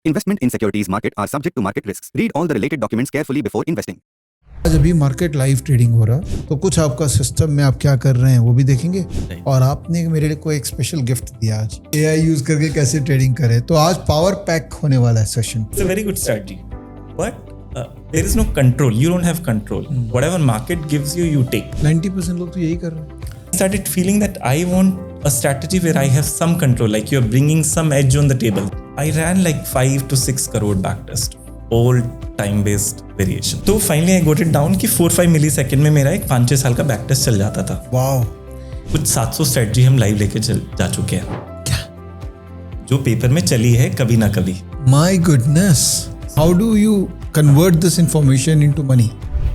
Investment in securities market are subject to market risks. Read all the related documents carefully before investing. आज अभी market live trading हो रहा तो कुछ आपका सिस्टम में आप क्या कर रहे हैं वो भी देखेंगे और आपने मेरे को एक स्पेशल गिफ्ट दिया आज एआई यूज करके कैसे ट्रेडिंग करें तो आज पावर पैक होने वाला है session It's a very good strategy, but there is no control. You don't have control. Whatever market gives you, you take. 90% लोग तो यही कर रहे हैं I started feeling that I want a strategy where I have some control, like you're bringing some edge on the table. I ran like 5 to 6 crore backtest, all time-based variation. तो finally I got it down कि 4-5 millisecond में मेरा एक 5-6 साल का backtest चल जाता था. वाओ कुछ 700 strategy हम live लेके जा चुके हैं. क्या जो पेपर में चली है कभी ना कभी. My goodness how do you convert this information into money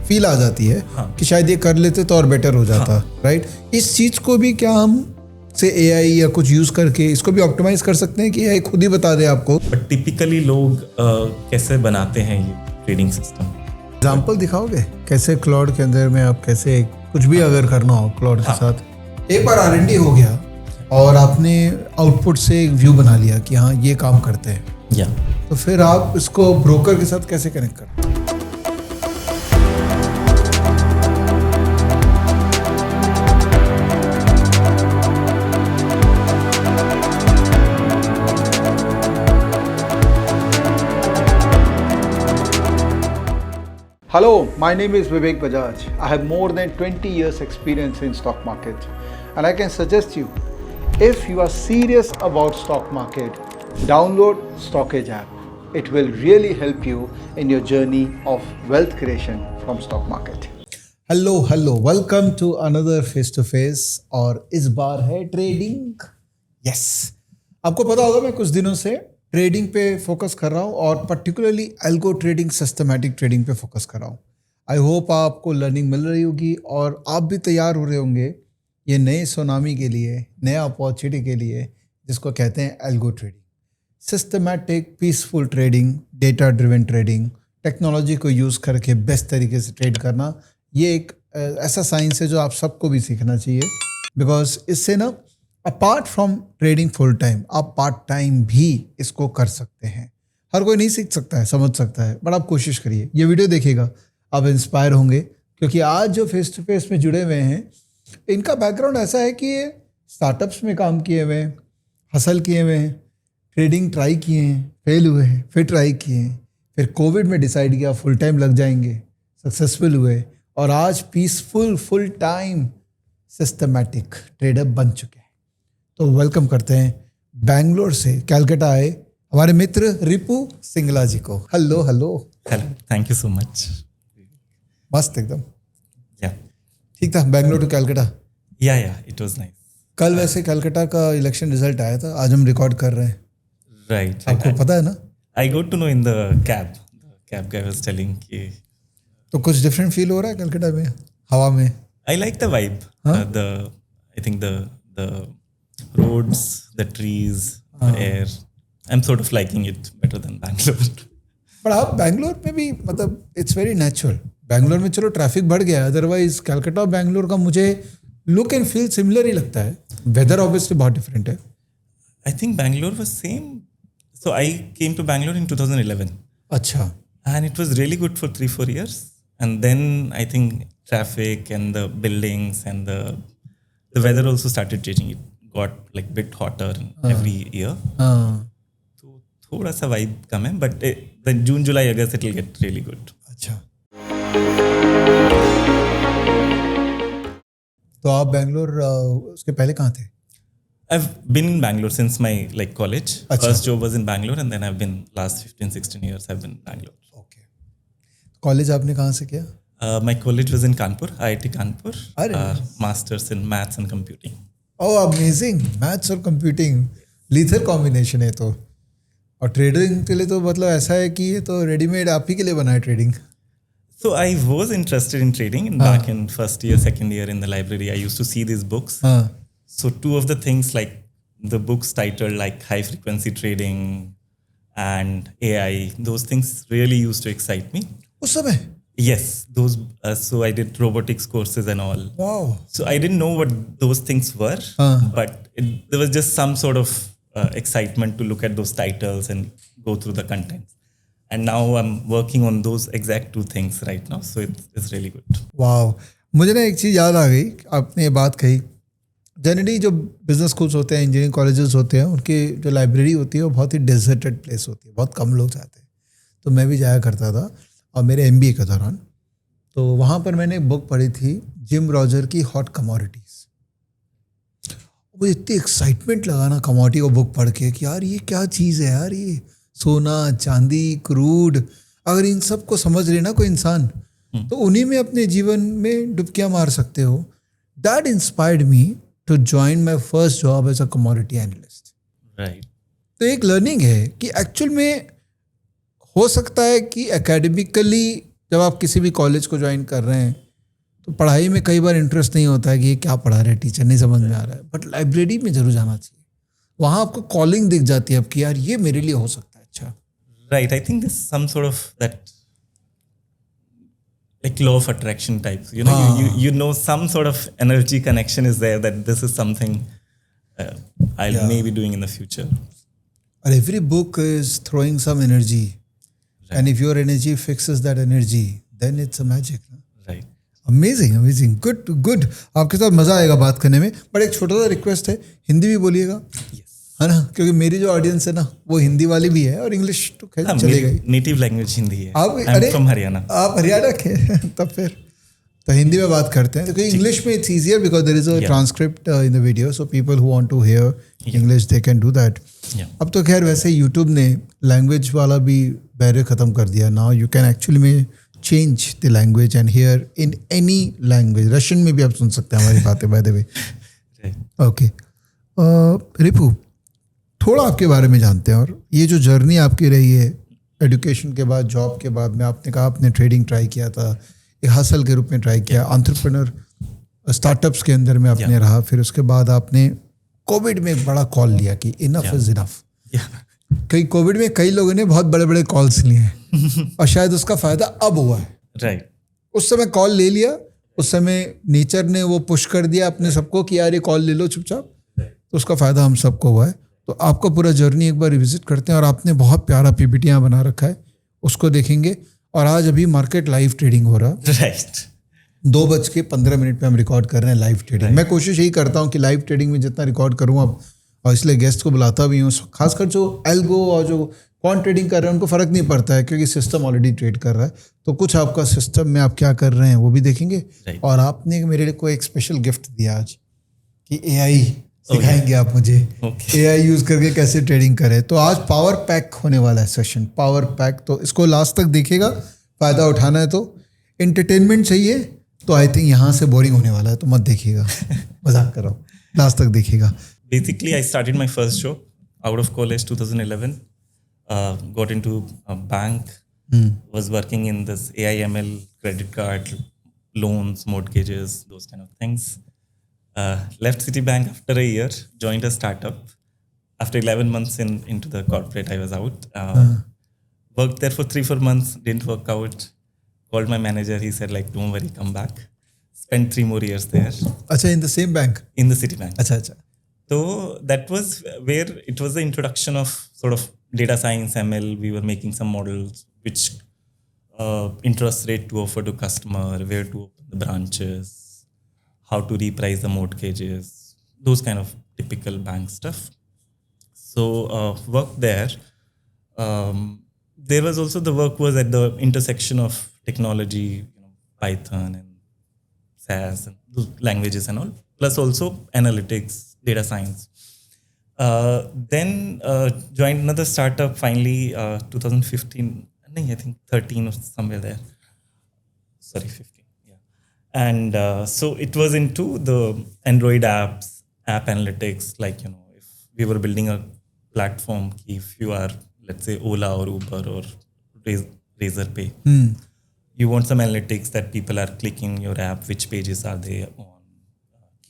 feel आ जाती है कि शायद ये कर लेते तो और बेटर हो जाता राइट इस चीज को भी क्या हम से एआई या कुछ यूज करके इसको भी ऑप्टिमाइज कर सकते हैं कि एआई खुद ही बता दे आपको बट टिपिकली लोग कैसे बनाते हैं ये ट्रेडिंग सिस्टम एग्जाम्पल दिखाओगे कैसे क्लाउड के अंदर में आप कैसे कुछ भी अगर करना हो क्लाउड के साथ एक बार R&D हो गया और आपने आउटपुट से एक व्यू बना लिया कि हाँ ये काम करते हैं या तो फिर आप इसको ब्रोकर के साथ कैसे कनेक्ट करते हैं Hello, my name is Vivek Bajaj. I have more than 20 years experience in stock market and I can suggest you if you are serious about stock market, download Stockage app. It will really help you in your journey of wealth creation from stock market. Hello welcome to another face to face और इस बार है trading yes आपको पता होगा मैं कुछ दिनों से ट्रेडिंग पे फोकस कर रहा हूँ और particularly algo trading systematic trading पे फोकस कर रहा हूँ आई होप आपको लर्निंग मिल रही होगी और आप भी तैयार हो रहे होंगे ये नए सुनामी के लिए नए अपॉर्चुनिटी के लिए जिसको कहते हैं algo trading systematic peaceful trading data driven trading technology को यूज़ करके बेस्ट तरीके से ट्रेड करना ये एक ऐसा साइंस है जो आप सबको भी सीखना चाहिए बिकॉज इससे ना apart from trading full time आप पार्ट टाइम भी इसको कर सकते हैं हर कोई नहीं सीख सकता है समझ सकता है बट आप कोशिश करिए ये वीडियो देखिएगा आप इंस्पायर होंगे क्योंकि आज जो फेस टू फेस में जुड़े हुए हैं इनका बैकग्राउंड ऐसा है कि ये स्टार्टअप्स में काम किए हुए हैं हसल किए हुए हैं ट्रेडिंग ट्राई किए हैं फेल हुए हैं फिर ट्राई किए हैं फिर कोविड में डिसाइड किया फुल टाइम लग जाएंगे सक्सेसफुल हुए और आज peaceful full time systematic trader बन चुके हैं तो वेलकम करते हैं बैंगलोर से कैलकाटा आए हमारे मित्र रिपु सिंगला जी को hello thank you so much मस्त एकदम या ठीक था बैंगलोर टू कैलकाटा या इट वाज नाइस कल वैसे कैलकाटा का इलेक्शन रिजल्ट आया था आज हम रिकॉर्ड कर रहे हैं राइट आपको पता है ना I got to know in the cab guy was telling कि तो कुछ डिफरेंट फील हो रहा है कैलकाटा में हवा में I like the vibe. I think the roads, the trees, the air. I'm sort of liking it better than Bangalore. पर आप बैंगलोर में भी मतलब इट्स वेरी नेचुरल बैंगलोर में चलो ट्रैफिक बढ़ गया अदरवाइज कैलकाटा और बैंगलोर का मुझे लुक एंड फील सिमिलर ही लगता है वेदर ऑब्वियसली बहुत डिफरेंट है I think Bangalore was same. So I came to Bangalore in 2011. अच्छा And it was really good for 3-4 years. And then I think traffic and the buildings and the weather also started changing. It got like bit hotter every year. So thoda sa vibe kam hai, but then June, July, August it will get really good. अच्छा तो आप बैंगलोर उसके पहले कहाँ थे I've been in Bangalore since my like college. Achha. First job was in Bangalore and then I've been last 15-16 years I've been in Bangalore. Okay college आपने कहाँ से किया My college was in Kanpur, IIT Kanpur. Arey. Masters in Maths and Computing. Oh amazing maths और computing lethal combination है तो और trading के लिए तो मतलब ऐसा है कि ये तो रेडीमेड आप ही के लिए बना है trading So I was interested in trading back in first year, second year in the library. I used to see these books. हाँ So two of the things like the books titled like high frequency trading and AI, those things really used to excite me. उस समय Yes, those. So I did robotics courses and all. Wow So I didn't know what those things were, Huh. but there was just some sort of excitement to look at those titles and go through the contents. And now I'm working on those exact two things right now. So it's really good. वाह, मुझे ना एक चीज़ याद आ गई, आपने ये बात कही। जनरली जो बिजनेस स्कूल्स होते हैं, इंजीनियरिंग कॉलेजेस होते हैं, उनकी जो लाइब्रेरी होती है वो बहुत ही डेजर्टेड प्लेस होती है, बहुत कम लोग जाते हैं। तो मैं भी जाया करता था, और मेरे MBA के दौरान तो वहाँ पर मैंने एक बुक पढ़ी थी, जिम रॉजर की हॉट कमोडिटीज़। मुझे इतनी एक्साइटमेंट लगा ना कमोडिटी को बुक पढ़ के कि यार ये क्या चीज़ है यार, ये सोना, चांदी, क्रूड, अगर इन सब को समझ लेना कोई इंसान तो उन्हीं में अपने जीवन में डुबकियां मार सकते हो। That inspired me to join my first job as a commodity analyst. Right. तो एक लर्निंग है कि एक्चुअल में हो सकता है कि एकेडमिकली जब आप किसी भी कॉलेज को ज्वाइन कर रहे हैं तो पढ़ाई में कई बार इंटरेस्ट नहीं होता है कि ये क्या पढ़ा रहे टीचर, नहीं समझ में आ रहा है, बट लाइब्रेरी में जरूर जाना चाहिए। वहाँ आपको कॉलिंग दिख जाती है अब कि यार ये मेरे लिए हो सकता है। अच्छा, Right. I think there's some sort of that like law of attraction types. You know, you know some sort of energy connection is there that this is something I'll maybe doing in the future. and every book is throwing some energy, and if your energy fixes that energy, then it's a magic. Right. Amazing, good. आपके साथ मज़ा आएगा बात करने में, but एक छोटा सा रिक्वेस्ट है, हिंदी भी बोलिएगा, Yes. है ना, क्योंकि मेरी जो ऑडियंस है ना वो हिंदी वाली भी है और इंग्लिश तो खैर चलेगा ही। नेटिव लैंग्वेज हिंदी है। आप I'm from हरियाणा। आप हरियाणा के तब फिर तो हिंदी में बात करते हैं, क्योंकि इंग्लिश में it's easier because there is a transcript in the video, so people who want to hear English they can do that. अब तो खैर वैसे यूट्यूब ने लैंग्वेज वाला भी बैरियर ख़त्म कर दिया। नाउ यू कैन एक्चुअली में change the language and here in any language. Russian में भी आप सुन सकते हैं हमारी बातें, by the way. Okay, Ripu, थोड़ा आपके बारे में जानते हैं, और ये जो जर्नी आपकी रही है एजुकेशन के बाद, जॉब के बाद में, आपने कहा आपने ट्रेडिंग ट्राई किया था, एक हसल के रूप में ट्राई किया, एंटरप्रेन्योर स्टार्टअप्स के अंदर में आपने रहा, फिर उसके बाद आपने कोविड में एक बड़ा कॉल लिया कि इनफ इज इनफ। कई कोविड में कई लोगों ने बहुत बड़े बड़े कॉल्स लिए हैं और शायद उसका फ़ायदा अब हुआ है। राइट। उस समय कॉल ले लिया, उस समय नेचर ने वो पुश कर दिया अपने सबको कि यार ये कॉल ले लो चुपचाप, तो उसका फ़ायदा हम सबको हुआ है। तो आपका पूरा जर्नी एक बार रिविजिट करते हैं, और आपने बहुत प्यारा पीपीटी बना रखा है, उसको देखेंगे। और आज अभी मार्केट लाइव ट्रेडिंग हो रहा है। राइट। 2:15 पे हम रिकॉर्ड कर रहे हैं लाइव ट्रेडिंग। मैं कोशिश यही करता हूँ कि लाइव ट्रेडिंग में जितना रिकॉर्ड करूँ अब, और इसलिए गेस्ट को बुलाता भी हूँ, खासकर जो एल्गो और जो क्वांट ट्रेडिंग कर रहे हैं उनको फ़र्क नहीं पड़ता है क्योंकि सिस्टम ऑलरेडी ट्रेड कर रहा है। तो कुछ आपका सिस्टम में आप क्या कर रहे हैं वो भी देखेंगे। और आपने मेरे को एक स्पेशल गिफ्ट दिया आज कि AI सिखाएंगे आप मुझे AI यूज़ करके कैसे ट्रेडिंग करें। तो आज पावर पैक होने वाला है सेशन, पावर पैक। तो इसको लास्ट तक देखिएगा, फ़ायदा उठाना है। तो एंटरटेनमेंट चाहिए तो आई थिंक यहाँ से बोरिंग होने वाला है, तो मत देखिएगा, मजाक कर रहा हूँ, लास्ट तक देखिएगा। Basically, I started my first job out of college 2011. Got into a bank. Was working in this AIML credit card, loans, mortgages, those kind of things. Left Citibank after a year. Joined a startup. After 11 months into the corporate, I was out. Worked there for 3-4 months. Didn't work out. Called my manager. He said, like, don't worry, come back. Spent 3 more years there. अच्छा, in the same bank? In the Citibank. अच्छा। So that was where it was the introduction of sort of data science, ML. We were making some models, which interest rate to offer to customer, where to open the branches, how to reprice the mortgages, those kind of typical bank stuff. So worked there. There was also the work was at the intersection of technology, Python and SAS and those languages and all, plus also analytics, data science. Then joined another startup finally 2015, I think 13 or somewhere there. Sorry, 15. Yeah. And so it was into the Android apps, app analytics, like, if we were building a platform, if you are, let's say, Ola or Uber or Razorpay, you want some analytics that people are clicking your app, which pages are they on,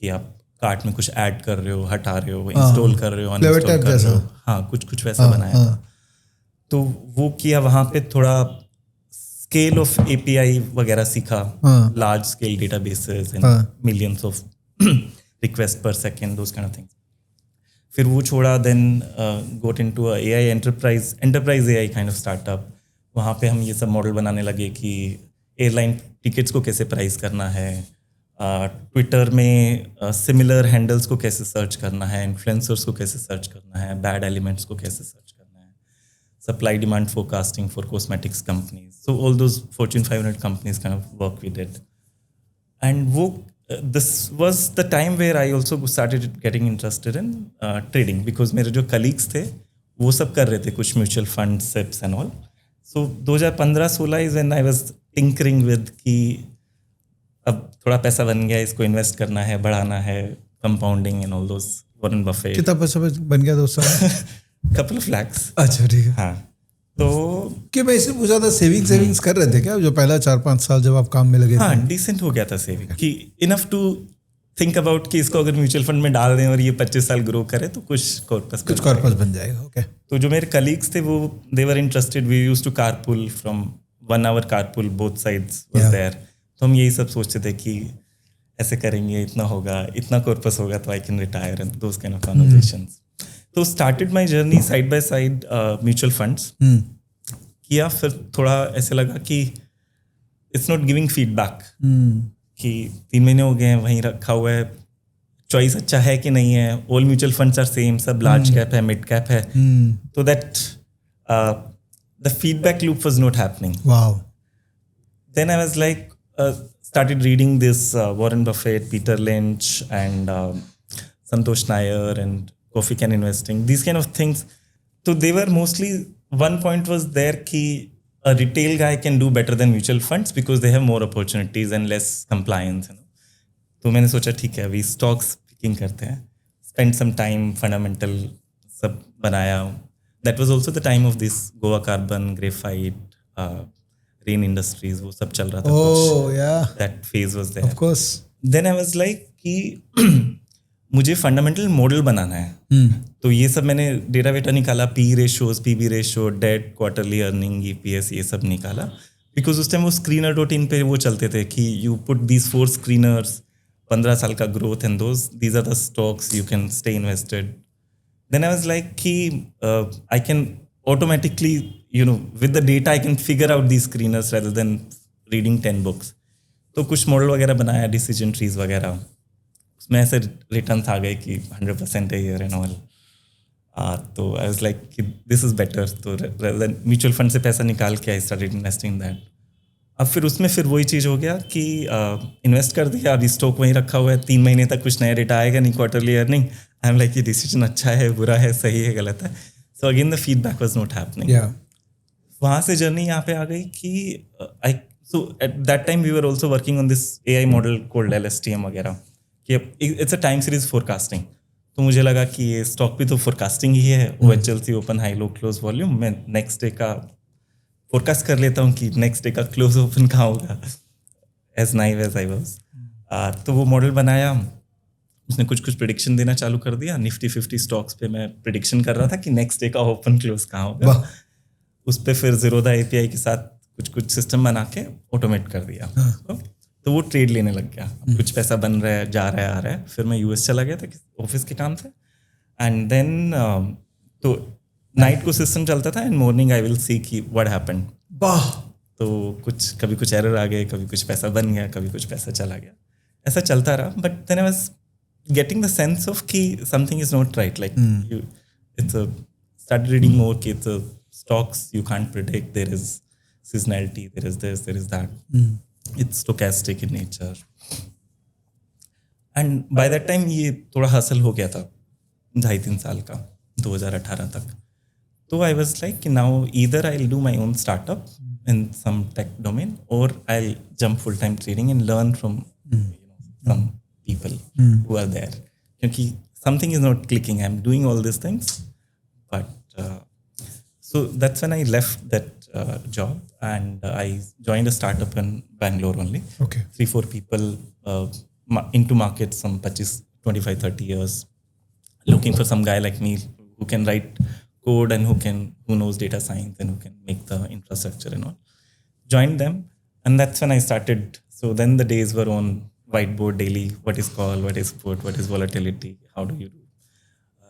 कि आप cart में कुछ add कर रहे हो, हटा रहे हो, इंस्टॉल कर रहे हो, अनइंस्टॉल कर रहे हो। हाँ, कुछ वैसा बनाया था। तो वो किया, वहाँ पे थोड़ा स्केल ऑफ API वगैरह सीखा, large scale databases and millions of request per second, those kind of things. फिर वो छोड़ा, then got into a AI enterprise AI kind of startup. वहाँ पे हम ये सब मॉडल बनाने लगे कि एयरलाइन टिकट्स को कैसे प्राइस करना है, ट्विटर में सिमिलर हैंडल्स को कैसे सर्च करना है, इन्फ्लुएंसर्स को कैसे सर्च करना है, बैड एलिमेंट्स को कैसे सर्च करना है, supply demand forecasting for cosmetics companies. So all those Fortune 500 companies kind of work we did. And वो this was the time where I also started getting interested in trading, because मेरे जो colleagues थे वो सब कर रहे थे कुछ mutual fund, SIPs and all. So 2015-16 is when I was tinkering with कि अब थोड़ा पैसा बन गया, इसको इन्वेस्ट करना है, बढ़ाना है, compounding and all those. Warren Buffett. कितना पैसा बन गया दोस्तों? couple of lakhs. अच्छा ठीक है. हाँ, तो कि मैं इसलिए पूछा था, सेविंग्स कर रहे थे क्या जो पहला 4-5 साल जब आप काम में लगे थे? हाँ, डिसेंट हो गया था सेविंग कि इनफ टू थिंक अबाउट कि इसको अगर म्यूचुअल फंड में डाल दें और ये 25 साल ग्रो करे तो कुछ कॉर्पस बन जाएगा. ओके. तो जो मेरे कलीग्स थे वो they were interested. We used to carpool from 1 hour carpool, both sides was there. तो हम यही सब सोचते थे कि ऐसे करेंगे, इतना होगा, इतना कॉर्पस होगा तो I can retire and those kind of conversations. तो started my journey side by side mutual funds किया. फिर थोड़ा ऐसे लगा कि इट्स नॉट गिविंग फीडबैक, कि 3 महीने हो गए हैं वहीं रखा हुआ है, चॉइस अच्छा है कि नहीं है. All mutual funds are same, सब लार्ज कैप है, मिड कैप है. तो that the feedback loop was not happening. Wow. Then I was like, started reading this Warren Buffett, Peter Lynch, and Santosh Nair, and Coffee Can Investing, these kind of things. So they were mostly, one point was there कि a retail guy can do better than mutual funds because they have more opportunities and less compliance. तो मैंने सोचा ठीक है, अभी stocks picking करते हैं, spend some time, fundamental सब बनाया. That was also the time of this Goa Carbon, Graphite, Rain Industries, वो सब चल रहा था. Oh yeah. That phase was there. Of course. Then I was like कि मुझे फंडामेंटल मॉडल बनाना है. तो ये सब मैंने डेटा वेटा निकाला, P ratios, PB ratio, debt, quarterly earning, EPS, ये सब निकाला. बिकॉज उस टाइम वो screener.in पे वो चलते थे कि यू पुट दीज 4 screeners, 15 साल का growth and these are the stocks you can stay invested. Then I was like कि I can automatically, with the data I can figure out these screeners rather than reading 10 books. तो कुछ model वगैरह बनाया, decision trees वगैरह, उसमें ऐसे returns आ गए कि 100% है ईयर एंड ऑल. तो आई वाज लाइक कि दिस इज बेटर. तो rather than म्यूचुअल फंड से पैसा निकाल के I started investing in that. अब फिर उसमें फिर वही चीज़ हो गया कि इन्वेस्ट कर दिया, अभी स्टॉक वहीं रखा हुआ है, 3 महीने तक कुछ नया डेटा आएगा नहीं, quarterly earning. I am like ये डिसीजन अच्छा है, बुरा है, सही है, गलत है. So again the feedback was not happening. Yeah. वहाँ से जर्नी यहाँ पे आ गई कि so at that time we were also working on this AI model called LSTM वगैरह, कि it's a time series forecasting. तो मुझे लगा कि ये स्टॉक भी तो फोरकास्टिंग ही है, OHLC, open high low close volume. मैं नेक्स्ट डे का फोरकास्ट कर लेता हूँ कि नेक्स्ट डे का क्लोज ओपन कहाँ होगा, as naive as I was. तो वो मॉडल बनाया, उसने कुछ प्रिडिक्शन देना चालू कर दिया. निफ्टी 50 स्टॉक्स पे मैं प्रिडिक्शन कर रहा था कि नेक्स्ट डे का ओपन क्लोज कहाँ होगा. उस पर फिर Zerodha API के साथ कुछ सिस्टम बना के ऑटोमेट कर दिया. तो वो ट्रेड लेने लग गया. कुछ पैसा बन रहा है, जा रहा है, आ रहा है. फिर मैं US चला गया था ऑफिस के काम से. एंड देन तो नाइट को सिस्टम चलता था and morning I will see कि व्हाट हैपेंड. तो कभी कुछ एरर आ गए, कभी कुछ पैसा बन गया, कभी कुछ पैसा चला गया, ऐसा चलता रहा. But then I was getting the sense of कि something is not right, like started reading more कि it's a stocks you can't predict, there is seasonality, there is this, there is that, it's stochastic in nature. And by that time ये थोड़ा hustle हो गया था 2.5-3 साल का, 2018 तक. तो I was like कि now either I'll do my own startup in some tech domain or I'll jump full time trading and learn from some people who are there. Kyunki something is not clicking. I'm doing all these things, but so that's when I left that job and I joined a startup in Bangalore only. Okay. 3-4 people into market, some 25-30 years, looking for some guy like me who can write code and who knows data science and who can make the infrastructure and all. Joined them, and that's when I started. So then the days were on whiteboard daily, what is call, what is put, what is volatility, how do you do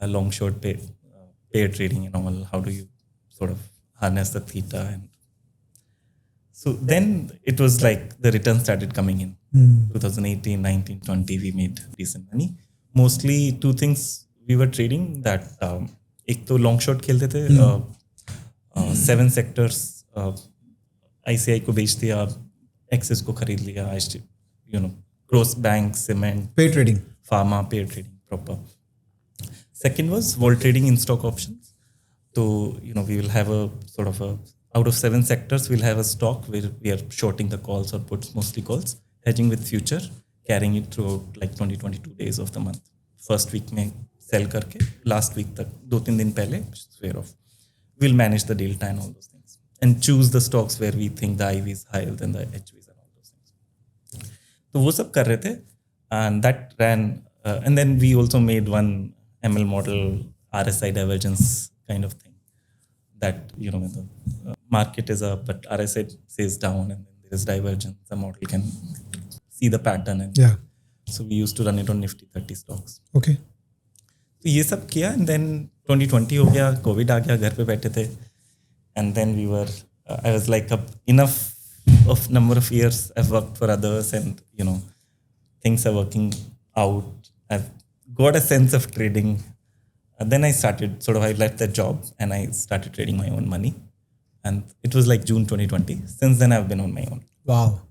long short pair trading and all. How do you sort of harness the theta? And so then it was like the returns started coming in. 2018, 19, 20, we made decent money. Mostly two things we were trading that एक तो long short खेलते थे 7 sectors ICI को बेच दिया, Axis को खरीद लिया, cross bank, cement, Pair trading. pharma, pair trading proper. Second was vol trading in stock options. So, we will have a sort of out of 7 sectors, we'll have a stock where we are shorting the calls or puts, mostly calls, hedging with future, carrying it throughout like 20-22 days of the month. First week में sell करके, last week तक 2-3 दिन पहले square off. We'll manage the delta and all those things and choose the stocks where we think the IV is higher than the HVs and all those things. तो वो सब कर रहे थे and that ran and then we also made one ML model RSI divergence kind of thing that when the market is up but RSI says down and then there is divergence, the model can see the pattern and so we used to run it on Nifty 30 stocks. Okay. तो ये सब किया and then 2020 हो गया, Covid आ गया, घर पे बैठे थे and then we were I was like enough of number of years I've worked for others and things are working out. I've got a sense of trading. And then I started I left that job and I started trading my own money. And it was like June 2020. Since then I've been on my own. Wow.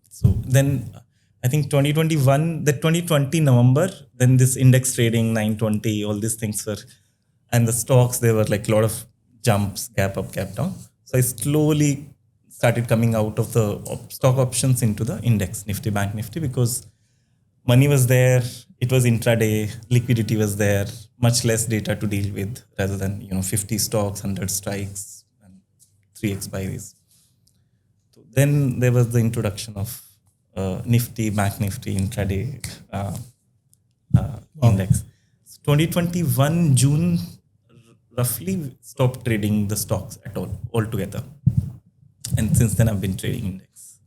So then I think 2020 November, then this index trading, 920, all these things were, and the stocks, there were like a lot of jumps, gap up, gap down. So I slowly started coming out of the stock options into the index, Nifty, Bank Nifty, because money was there, it was intraday, liquidity was there, much less data to deal with rather than 50 stocks, 100 strikes, and 3 expiries. So then there was the introduction of Nifty, Bank Nifty, intraday index. So 2021 June, roughly stopped trading the stocks at all, altogether. And since then I've been trading index.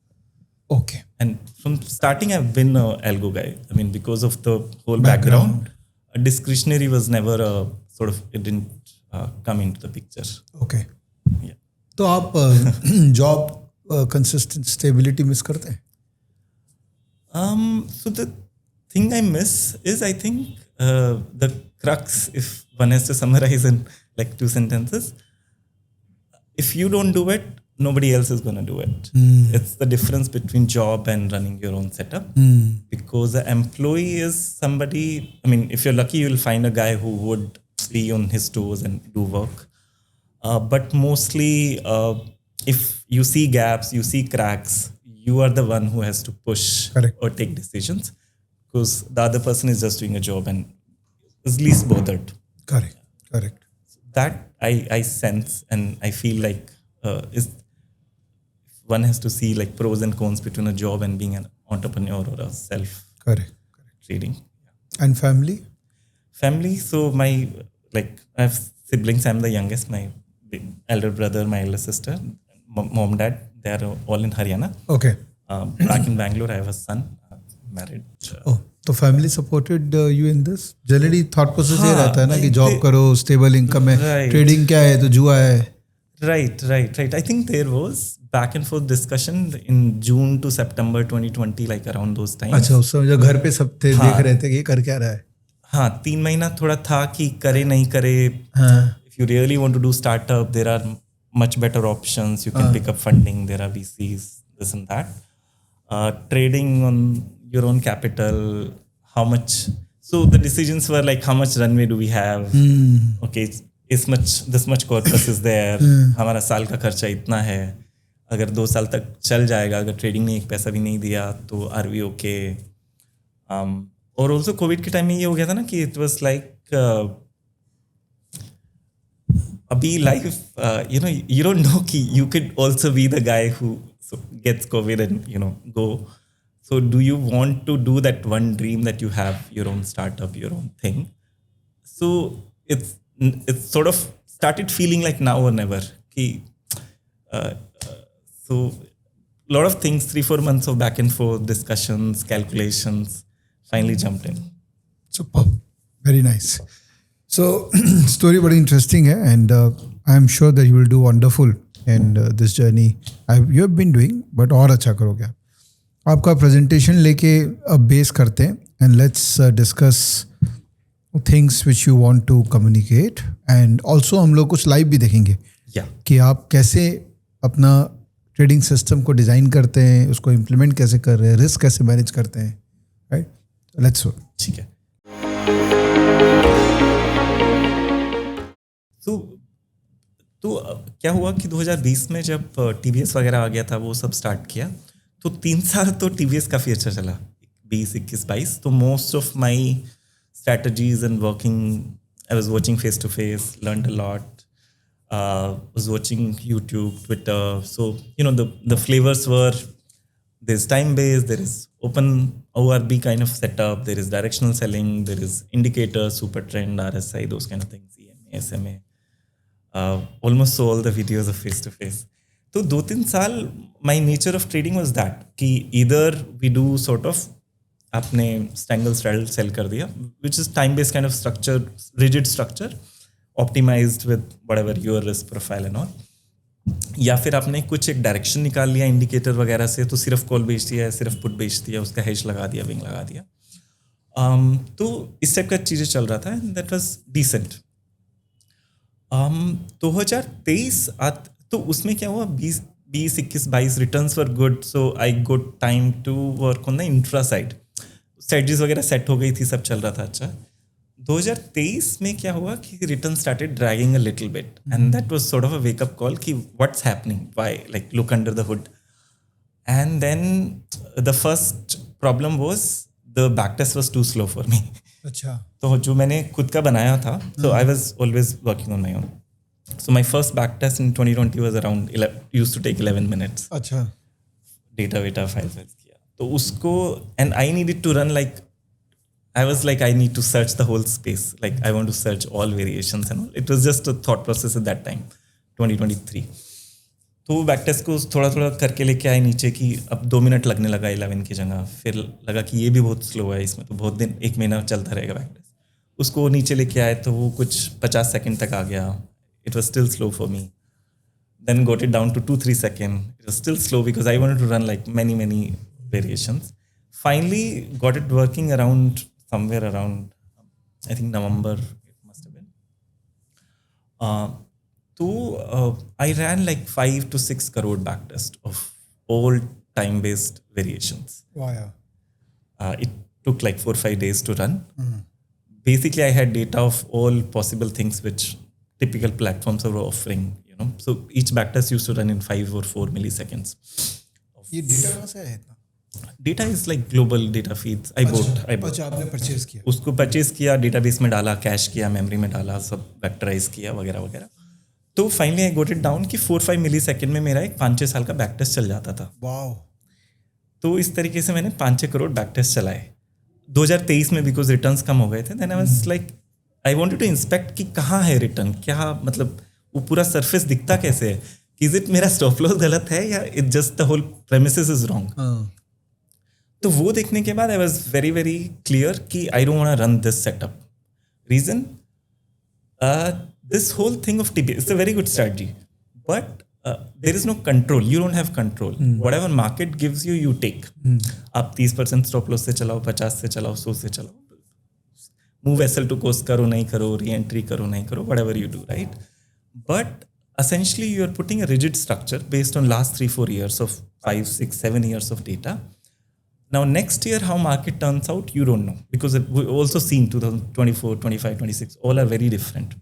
Okay. And from starting, I've been an algo guy. I mean, because of the whole background, discretionary was never it didn't come into the picture. Okay. Yeah. तो आप job consistent stability miss करते हैं? So the thing I miss is, I think, the crux, if one has to summarize in like 2 sentences, if you don't do it, nobody else is going to do it. It's the difference between job and running your own setup. Because the employee is somebody, I mean, if you're lucky, you'll find a guy who would be on his toes and do work. But mostly, if you see gaps, you see cracks, you are the one who has to push or take decisions, because the other person is just doing a job and is least bothered. Correct. That I sense and I feel like one has to see like pros and cons between a job and being an entrepreneur or a self trading. And family? So I have siblings. I'm the youngest. My elder brother, my elder sister, mom, dad, they are all in Haryana. Okay. Back in Bangalore, I have a son, married. तो family supported you in this? Generally thought process ये रहता है ना कि job करो, stable income है, trading क्या है तो जुआ है. Right. I think there was back and forth discussion in June to September 2020, like around those times. अच्छा, उस समय जब घर पे सब थे देख रहे थे कि ये कर क्या रहा है. हाँ, 3 महीना थोड़ा था कि करे नहीं करे. If you really want to do startup, there are much better options. You can pick up funding. There are VCs, this and that. Trading on your own capital, how much. So the decisions were like, how much runway do we have? Okay, this much corpus is there. हमारा साल का खर्चा इतना है. अगर 2 साल तक चल जाएगा, अगर ट्रेडिंग ने 1 पैसा भी नहीं दिया तो आर वी ओके. और ऑल्सो कोविड के टाइम में ये हो गया था ना कि इट वॉज लाइक अभी लाइफ you don't know कि you could also be the guy who gets COVID and go. So do you want to do that one dream that you have, your own startup, your own thing? So it's sort of started feeling like now or never. So a lot of things, 3-4 months of back and forth discussions, calculations, finally jumped in. Superb. Very nice. So story बड़ी interesting है and I am sure that you will do wonderful in this journey you have been doing but और अच्छा करोगे आप. आपका presentation लेके अब base करते हैं and let's discuss things which you want to communicate and also हम लोग कुछ live भी देखेंगे Yeah. कि आप कैसे अपना ट्रेडिंग सिस्टम को डिज़ाइन करते हैं, उसको इम्प्लीमेंट कैसे कर रहे हैं, रिस्क कैसे मैनेज करते हैं, राइट. लेट्स ठीक है. तो क्या हुआ कि 2020 में जब TVS वगैरह आ गया था, वो सब स्टार्ट किया, तो 3 साल तो TVS काफ़ी अच्छा चला, 20, 21, 22. तो most of my strategies and working, I was watching face to face, learned a lot, was watching YouTube, Twitter. So, you know, the flavors were, there's time-based, there is open ORB kind of setup, there is directional selling, there is indicators, super trend, RSI, those kind of things, EMA, SMA. Almost saw all the videos of face-to-face. So, 2-3 साल, my nature of trading was that, कि either we do sort of, आपने strangle straddle sell कर दिया, which is time-based kind of structure, rigid structure, optimized with whatever your risk profile and all, या फिर आपने कुछ एक डायरेक्शन निकाल लिया इंडिकेटर वगैरह से, तो सिर्फ कॉल बेच दिया, सिर्फ पुट बेच दिया, उसका हेज लगा दिया, विंग लगा दिया. तो इस टाइप का चीज़ें चल रहा था, दैट वाज डिसेंट. 2023 तो उसमें क्या हुआ, 20, 21, 22 returns were good, so I good time to work on the intra side. Strategies वगैरह सेट हो गई थी, सब चल रहा था अच्छा. 2023 में क्या हुआ कि return started dragging a little bit and that was sort of a wake up call कि what's happening, why, like look under the hood. And then the first problem was the back test was too slow for me. अच्छा. तो जो मैंने खुद का बनाया था, so I was always working on my own. So my first back test in 2020 was around used to take 11 minutes. अच्छा. Data files किया तो उसको, and I needed to run like, I was like, I need to search the whole space. Like, I want to search all variations and all. It was just a thought process at that time, 2023. तो back test को थोड़ा थोड़ा करके लेके आए नीचे कि अब 2 मिनट लगने लगा 11 की जगह. फिर लगा कि ये भी बहुत स्लो है, इसमें तो बहुत दिन, 1 महीना चलता रहेगा बैक टेस्ट. उसको नीचे लेके आए तो वो कुछ 50 सेकेंड तक आ गया. It was still slow for me. Then got it down to 2-3 seconds. It was still slow because I wanted to run like many variations. Finally got it working around somewhere around, I think November it must have been. I ran like 5 to 6 crore backtest of all time-based variations. Wow, yeah. It took like 4-5 days to run. Basically, I had data of all possible things which typical platforms were offering, you know. So each backtest used to run in 5 or 4 milliseconds. ये data कहाँ से आया इतना? Data is like global data feeds. I boat अच्छा, आपने purchase किया, उसको purchase किया, डेटाबेस में डाला, कैश किया, मेमोरी में डाला, सब वेक्टराइज किया वगैरह वगैरह. तो finally I got it down कि 4-5 मिली सेकेंड में मेरा एक 5-6 साल का बैक टेस्ट चल जाता था. वाओ. तो इस तरीके से मैंने 5-6 करोड़ बैक टेस्ट चलाए 2023 में, बिकॉज रिटर्न्स कम हो गए थे. Then I was like, I wanted to inspect कि कहाँ है रिटर्न, क्या मतलब वो पूरा सरफेस दिखता कैसे है, इज इट मेरा स्टॉप लॉस गलत है या it just the whole premises is wrong. तो वो देखने के बाद आई वॉज वेरी क्लियर कि I don't want to run this setup. Reason, this whole thing of TP, it's a very good strategy, but there is no control, you don't have control. Whatever market gives you, you take. आप 30% stop loss से चलाओ, 50 से चलाओ, 100 से चलाओ, move SL to coast करो नहीं करो, री एंट्री करो नहीं करो, whatever you do, right. But essentially you are putting a rigid structure based on last 3-4 years of 5, 6, 7 years of data. Now next year how market turns out, you don't know, because we've also seen 2024, 25, 26 all are very different.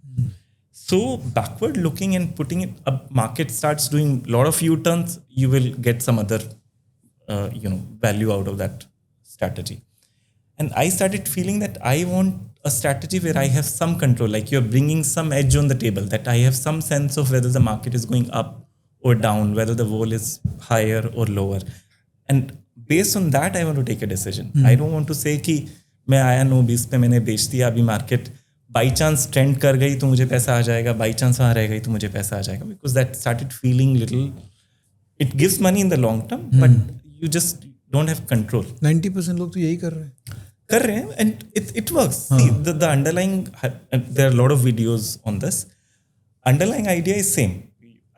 So backward looking and putting it up, market starts doing a lot of U-turns, you will get some other value out of that strategy. And I started feeling that I want a strategy where I have some control, like you're bringing some edge on the table, that I have some sense of whether the market is going up or down, whether the vol is higher or lower. And based on that, I want to take a decision. I don't want to say कि मैं आया 9-20 पे मैंने बेच दिया, अभी market by chance trend कर गई तो मुझे पैसा आ जाएगा, बाई चांस वहाँ रह गई तो मुझे पैसा आ जाएगा, because that started feeling little, it gives money in the long term, but you just don't have control. 90% लोग तो यही कर रहे हैं. कर रहे हैं and it works. See, the underlying, there are a lot of videos on this. Underlying idea is same.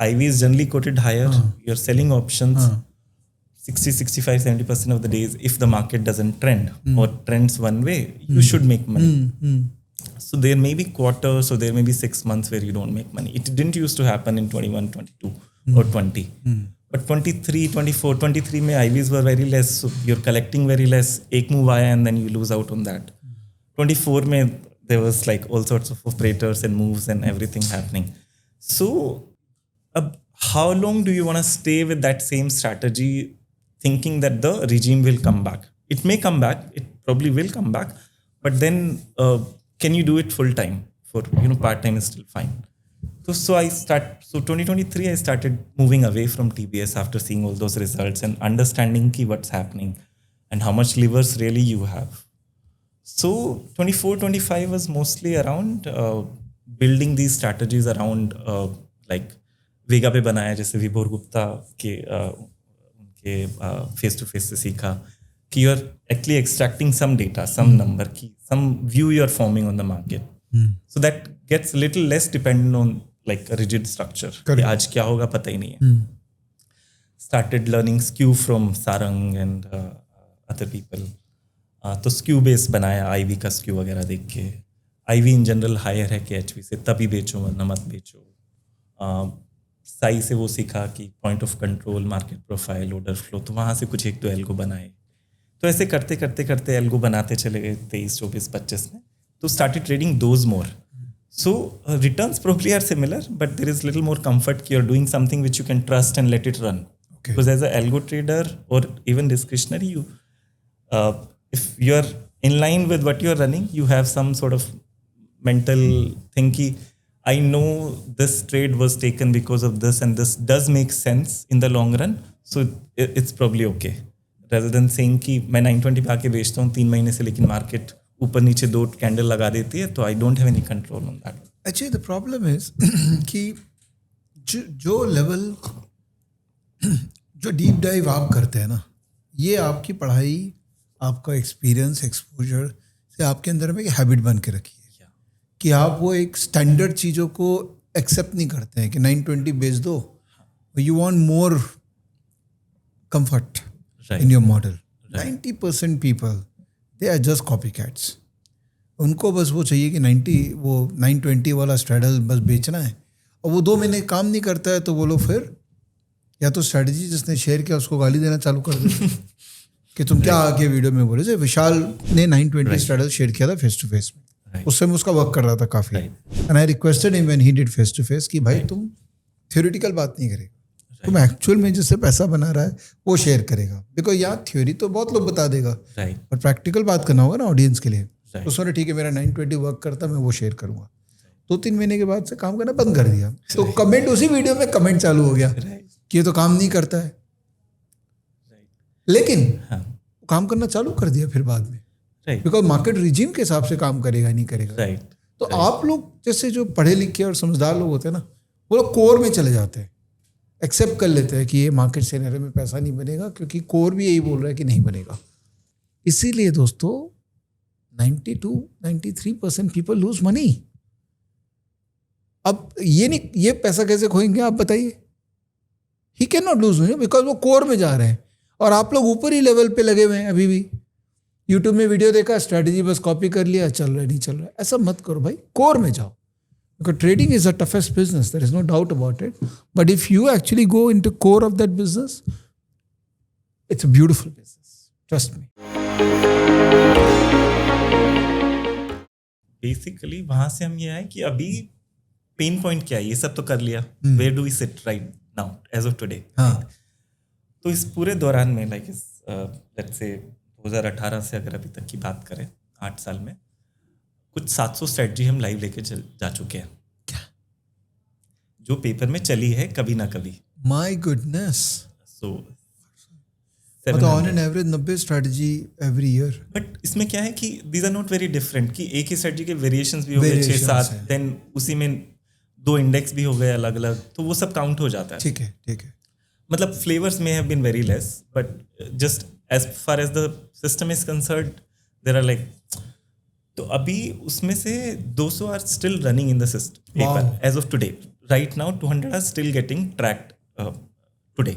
IV is generally quoted higher. You're selling options 60, 65, 70% of the days. If the market doesn't trend or trends one way, you should make money. So there may be quarters, so there may be 6 months where you don't make money. It didn't used to happen in 21, 22 or 20. But 23, 24, 23 में IVs were very less, so you're collecting very less. एक move आया and then you lose out on that. 24 में there was like all sorts of operators and moves and everything happening. So how long do you want to stay with that same strategy thinking that the regime will come back? It may come back, it probably will come back, but then can you do it full time? For part-time is still fine. So 2023 I started moving away from TBS after seeing all those results and understanding what's happening and how much levers really you have. So 24-25 was mostly around building these strategies around like वेगा पे बनाया, जैसे विभोर गुप्ता के उनके face to face से सीखा कि you're actually extracting some data, some number, some view you're forming on the market. So that gets a little less dependent on like a rigid structure. कि आज क्या होगा पता ही नहीं है. Started learning skew from Sarang and other people. तो skew based बनाया, IV का skew वगैरह देख के. IV in general higher है कि HV से, तभी बेचो वरना मत बेचो. साई से वो सीखा कि point of control, market profile, order flow, तो वहाँ से कुछ एक दो एल्गो बनाए. तो ऐसे करते करते करते एल्गो बनाते चले गए 23, 24, 25 में. तो started trading those more. So returns probably are similar, but there is little more comfort कि you're doing something which you can trust and let it run. Okay. Because as an algo trader or even discretionary, if you're in line with what you're running, you have some sort of mental thing कि I know this trade was taken because of this and this does make sense in the long run, so it's probably okay. Rather than saying कि मैं 920 पे आके बेचता हूँ 3 महीने से, लेकिन मार्केट ऊपर नीचे 2 कैंडल लगा देती है, तो I don't have any control on that. अच्छा, द प्रॉब्लम इज कि जो लेवल, जो डीप डाइव आप करते हैं ना, ये आपकी पढ़ाई, आपका एक्सपीरियंस, एक्सपोजर से आपके अंदर में एक हैबिट बन के रखी है कि आप वो एक स्टैंडर्ड चीज़ों को एक्सेप्ट नहीं करते हैं कि 920 बेच दो. You want more comfort in your model. 90% people they are just copy cats. उनको बस वो चाहिए कि 920 वाला स्ट्रैडल बस बेचना है, और वो 2 महीने काम नहीं करता है तो वो लोग फिर या तो स्ट्रैटेजी जिसने शेयर किया उसको गाली देना चालू कर देते हैं कि तुम क्या आके वीडियो में बोले. विशाल ने 920 स्ट्रैडल शेयर किया था फेस टू फेस में. उस समय उसका वर्क कर रहा था काफ़ी, and I requested him when he did face to face कि भाई तुम थ्योरेटिकल बात नहीं करेगा, तुम एक्चुअल में जिससे पैसा बना रहा है वो शेयर करेगा. बिकॉज यार थ्योरी तो बहुत लोग बता देगा, पर प्रैक्टिकल बात करना होगा ना ऑडियंस के लिए. तो उसने ठीक है मेरा 920 वर्क करता, मैं वो शेयर करूंगा. 2-3 महीने के बाद से काम करना बंद कर दिया. तो कमेंट उसी वीडियो में कमेंट चालू हो गया कि ये तो काम नहीं करता है, लेकिन काम करना चालू कर दिया फिर बाद में, बिकॉज मार्केट रिजीम के हिसाब से काम करेगा नहीं करेगा. तो आप लोग जैसे जो पढ़े लिखे और समझदार लोग होते हैं ना, वो लोग कोर में चले जाते हैं, एक्सेप्ट कर लेते हैं कि ये मार्केट सिनेरियो में पैसा नहीं बनेगा, क्योंकि कोर भी यही बोल रहा है कि नहीं बनेगा. इसीलिए दोस्तों 92-93% पीपल लूज मनी. अब ये पैसा कैसे खोएंगे आप बताइए. He can not lose money because वो कोर में जा रहे हैं, और आप लोग ऊपर ही लेवल पे लगे हुए हैं. अभी भी यूट्यूब में वीडियो देखा, स्ट्रैटेजी बस कॉपी कर लिया, चल रहा है नहीं चल रहा है. ऐसा मत करो भाई, कोर में जाओ. Because trading is the toughest business, there is no doubt about it. But if you actually go into core of that business, it's a beautiful business. Trust me. Basically, वहाँ से हम ये आए कि अभी पेन पॉइंट क्या है, ये सब तो कर लिया. Where do we sit right now, as of today? हाँ. तो इस पूरे दौरान में let's say 2018 से अगर अभी तक की बात करें, 8 साल में कुछ 700 स्ट्रेटजी हम लाइव लेके जा चुके हैं. क्या? जो पेपर में चली है कभी ना कभी. My goodness. So on an average 90 strategy every year. But इसमें क्या है कि these are not very different, कि एक ही स्ट्रेटजी के वेरिएशंस भी हो गए 6-7, देन उसी में 2 इंडेक्स भी हो गए अलग अलग, तो वो सब काउंट हो जाता है. ठीक है, ठीक है. मतलब फ्लेवर्स में have been very less, but just as far as the system is concerned, there are like, तो अभी उसमें से 200 are still running in the system paper as of today. Right now 200 are still getting tracked today.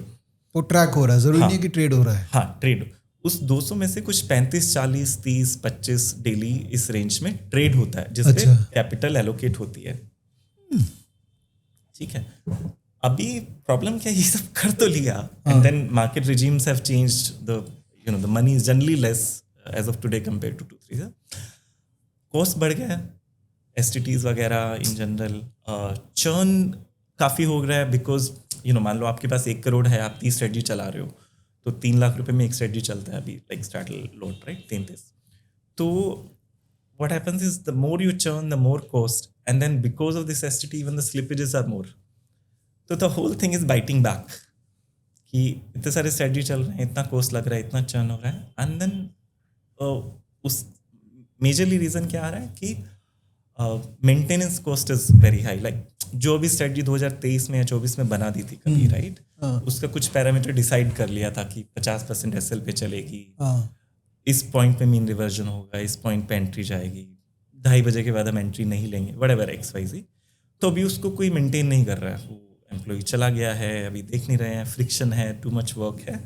वो track हो रहा है, जरूरी हाँ. नहीं कि ट्रेड हो रहा है. हाँ, ट्रेड. उस 200 में से कुछ 35, 40, 30, 25 डेली इस रेंज में ट्रेड होता है जिसपे अच्छा. कैपिटल एलोकेट होती है. ठीक है. अभी प्रॉब्लम क्या है, ये सब कर तो लिया and then market regimes have changed, the the money is generally less as of today compare to 2-3 year. Cost बढ़ गया है, एसटीटीज वगैरह इन जनरल. चर्न काफ़ी हो रहा है बिकॉज मान लो आपके पास 1 करोड़ है, आप 30 स्ट्रेटजी चला रहे हो, तो 3 लाख रुपए में एक स्ट्रेटजी चलता है अभी, लाइक स्ट्रैटल लोट, राइट, 33. तो what happens is the more you churn, the more cost, and then because of this STT, even the slippages are more. So the whole thing is biting back. कि इतने सारे strategy चल रहे हैं, इतना cost लग रहा है, इतना चर्न हो रहा है, एंड देन उस मेजरली रीज़न क्या आ रहा है कि maintenance cost is very high. Like जो भी स्ट्रेटजी 2023 में या 24 में बना दी थी कभी, राइट, उसका कुछ पैरामीटर डिसाइड कर लिया था कि 50% एसएल पे चलेगी, इस पॉइंट पे मीन रिवर्जन होगा, इस पॉइंट पे एंट्री जाएगी, 2:30 बजे के बाद हम एंट्री नहीं लेंगे, व्हाटएवर XYZ. तो अभी उसको कोई मेंटेन नहीं कर रहा है, वो एम्प्लॉय चला गया है, अभी देख नहीं रहे हैं, फ्रिक्शन है, टू मच वर्क है.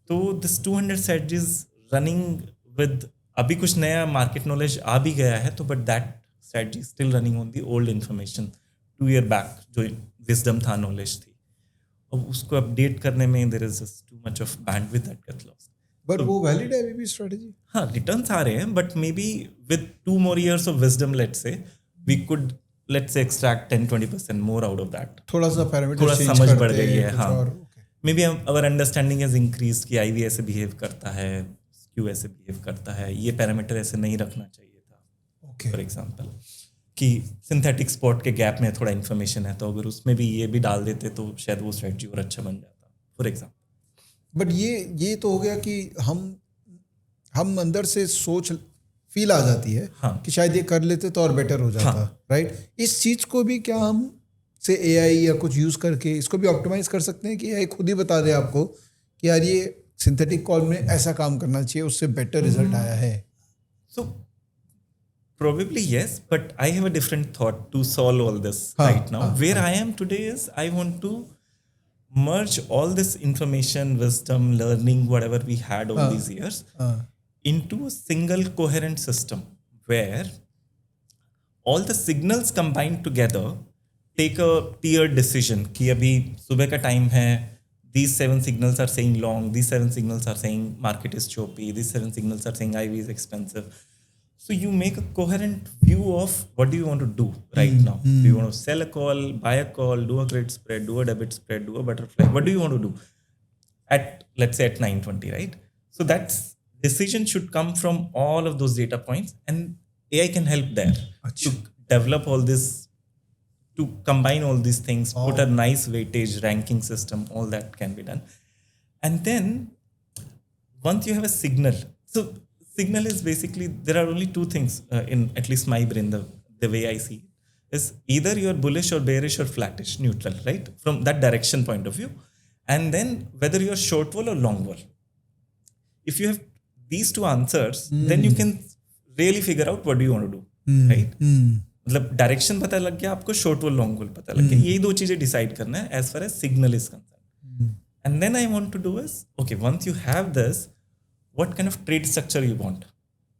तो दिस 200 स्ट्रेटजीज रनिंग विद, अभी कुछ नया मार्केट नॉलेज आ भी गया है, तो but that strategy still running on the old information 2 year back जो विजडम था, नॉलेज थी. अब उसको अपडेट करने में there is too much of bandwidth that gets lost. But वो वैलिड है अभी भी स्ट्रेटजी. हाँ, रिटर्न्स आ रहे हैं, but may be with 2 more years of wisdom, let's say, we could, let's say, extract 10-20% more out of that. थोड़ा सा पैरामीटर थोड़ा चेंज समझ करते बढ़ गई है. कुछ हाँ, और, may be our understanding has increase कि IV ऐसे बिहेव करता है, SKU ऐसे बिहेव करता है, ये पैरामीटर ऐसे नहीं रखना चाहिए था. ओके. फॉर एग्जाम्पल कि सिंथेटिक स्पॉट के गैप में थोड़ा इन्फॉर्मेशन है, तो अगर उसमें भी ये भी डाल देते तो शायद वो स्ट्रेटजी और अच्छा बन जाता, फॉर एग्जाम्पल. बट ये तो हो गया कि हम अंदर से सोच फील आ जाती है. हाँ. कि शायद ये कर लेते तो और बेटर हो जाता. हाँ. राइट. इस चीज को भी क्या हम से AI या कुछ यूज करके इसको भी ऑप्टिमाइज कर सकते हैं कि AI खुद ही बता दे आपको कि यार ये सिंथेटिक कॉल में ऐसा काम करना चाहिए, उससे बेटर रिजल्ट आया है. So probably yes, but I have a different thought to solve all this right now. Where I am today is I want to merge all this information, wisdom, learning, whatever we had all these years into a single coherent system where all the signals combined together take a tiered decision कि अभी सुबह का time है, these 7 signals are saying long, these 7 signals are saying market is choppy, these 7 signals are saying IV is expensive. So you make a coherent view of what do you want to do right now. Do you want to sell a call, buy a call, do a credit spread, do a debit spread, do a butterfly? What do you want to do at, let's say, at 9:20, right? So that decision should come from all of those data points, and AI can help there to develop all this, to combine all these things, put a nice weightage ranking system, all that can be done. And then once you have a signal, so signal is basically, there are only 2 things in at least my brain, the way I see it, is either you're bullish or bearish or flattish, neutral, right? From that direction point of view. And then whether you're short vol or long vol. If you have these 2 answers, then you can really figure out what do you want to do, right? मतलब direction पता लग गया आपको, short wall long wall पता लग गया, यही 2 चीजें डिसाइड करना है as far as signal is concern. And then I want to do is, okay, once you have this, what kind of trade structure you want?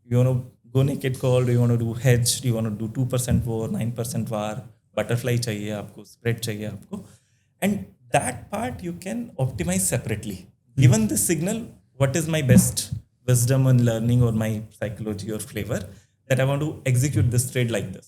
You want to go naked call? Do you want to do hedge? Do you want to do 2% VAR, 9% VAR? Butterfly चाहिए आपको, spread चाहिए आपको, and that part you can optimize separately. Given the signal, what is my best wisdom and learning or my psychology or flavor that I want to execute this trade like this.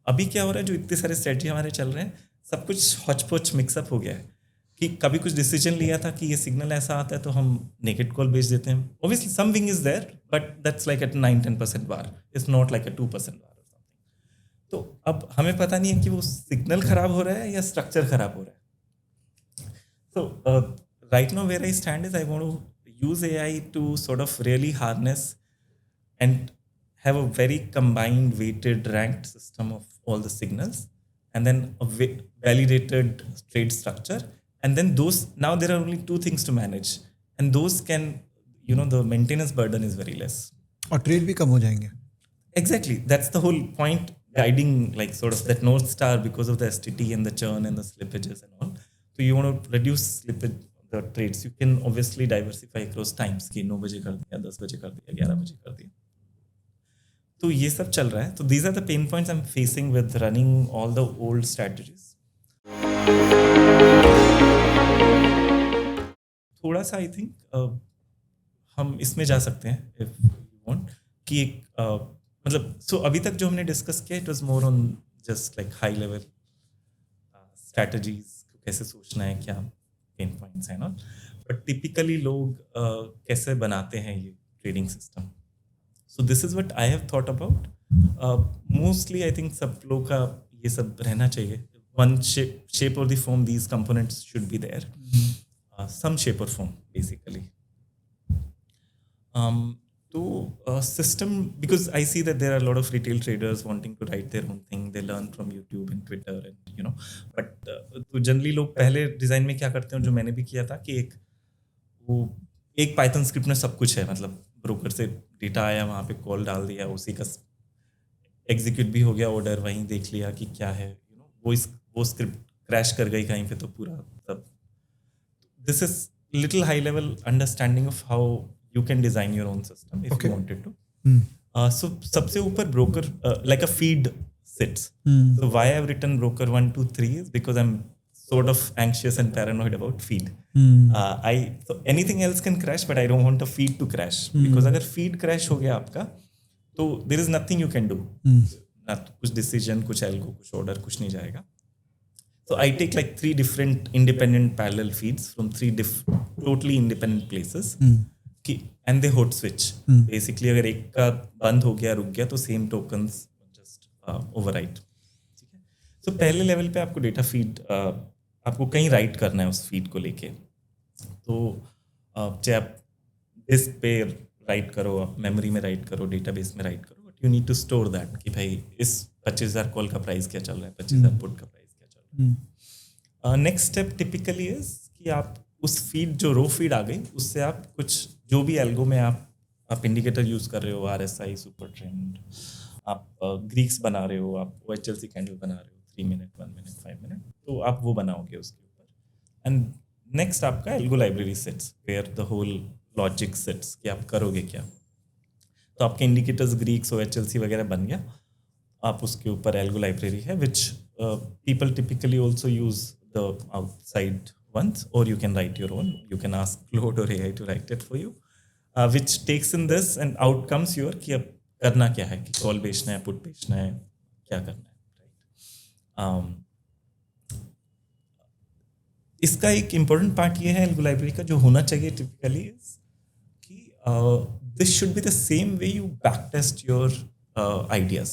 अभी क्या हो रहा है, जो इतने सारे strategy हमारे चल रहे हैं, सब कुछ हॉच-पॉच मिक्सअप हो गया है कि कभी कुछ डिसीजन लिया था कि ये सिग्नल ऐसा आता है तो हम नेकेड कॉल बेच देते हैं. Obviously some wing is there, but that's like at 9-10% VAR, it's not like a 2% VAR और समथिंग. तो अब हमें पता नहीं है कि वो सिग्नल खराब हो रहा है या स्ट्रक्चर खराब हो रहा है. So right now where I stand is I want to use AI to sort of really harness and have a very combined weighted ranked system of all the signals, and then a validated trade structure. And then those, now there are only 2 things to manage, and those can, the maintenance burden is very less. और trade भी कम हो जाएंगे. Exactly. That's the whole point, guiding like sort of that North Star because of the STT and the churn and the slippages and all. So you want to reduce slippage the trades. You can obviously diversify across times कि 9 बजे कर दिया, 10 बजे कर दिया, 11 बजे कर दिया. तो ये सब चल रहा है. तो these are the pain points I'm facing with running all the old strategies. थोड़ा सा I think हम इसमें जा सकते हैं if you want कि एक मतलब सो अभी तक जो हमने डिस्कस किया it was more on just like high level strategies, कैसे सोचना है, क्या पेन पॉइंट्स हैं ना. बट टिपिकली लोग कैसे बनाते हैं ये trading system. So this is what I have thought about. Mostly I think सब लोग का ये सब रहना चाहिए. वन शेप और the form these components should be there, some shape और form basically. So system, because I see that there are a lot of retail traders wanting to write their own thing. They learn from YouTube and Twitter and you know. But तो generally लोग पहले design में क्या करते हैं जो मैंने भी किया था कि एक पाइथन स्क्रिप्ट में सब कुछ है. मतलब ब्रोकर से डेटा आया, वहाँ पे कॉल डाल दिया, उसी का एग्जीक्यूट भी हो गया ऑर्डर, वहीं देख लिया कि क्या है, यू नो. वो स्क्रिप्ट क्रैश कर गई कहीं पे तो पूरा सब. This is little high level understanding of how you can design your own system if you wanted to. So सबसे ऊपर broker like a feed sits. So why I've written broker 1, 2, 3 is because I'm sort of anxious and paranoid about feed. So anything else can crash, but I don't want a feed to crash because अगर feed crash हो गया आपका तो there is nothing you can do. ना कुछ decision, कुछ algo, कुछ order, कुछ नहीं जाएगा. So I take like 3 different independent parallel feeds from 3 totally independent places. And they होट स्विच. बेसिकली अगर एक का बंद हो गया, रुक गया, तो सेम टोकन्स जस्ट ओवरराइट. ठीक है. सो पहले लेवल पे आपको डेटा फीड आपको कहीं राइट करना है उस फीड को लेके. तो चाहे आप डिस्क पे राइट करो, आप मेमोरी में राइट करो, डेटाबेस में राइट करो, but you need to store that कि भाई इस 25,000 कॉल का प्राइस क्या चल रहा है, 25,000 पुट का प्राइस क्या चल रहा है. नेक्स्ट स्टेप टिपिकली इज कि आप उस फीड जो रो फीड आ गई उससे आप कुछ जो भी एल्गो में आप इंडिकेटर यूज़ कर रहे हो, RSI, सुपर ट्रेंड, आप ग्रीक्स बना रहे हो, आप OHLC कैंडल बना रहे हो, 3 मिनट, 1 मिनट, 5 मिनट, तो आप वो बनाओगे उसके ऊपर. एंड नेक्स्ट आपका algo library sets where the whole logic sets कि आप करोगे क्या. तो आपके इंडिकेटर्स ग्रीक्स, OHLC वगैरह बन गया. आप उसके ऊपर एल्गो लाइब्रेरी है which people typically also use the outside ones, or you can write your own. You can ask Claude or AI to write it for you, which takes in this and out comes your कि अब करना क्या है, कि call बेचना है, put बेचना है, क्या करना है, राइट. इसका एक इम्पोर्टेंट पार्ट ये है एल्गो लाइब्रेरी का जो होना चाहिए टिपिकली इज कि this should be the same way you back test your ideas.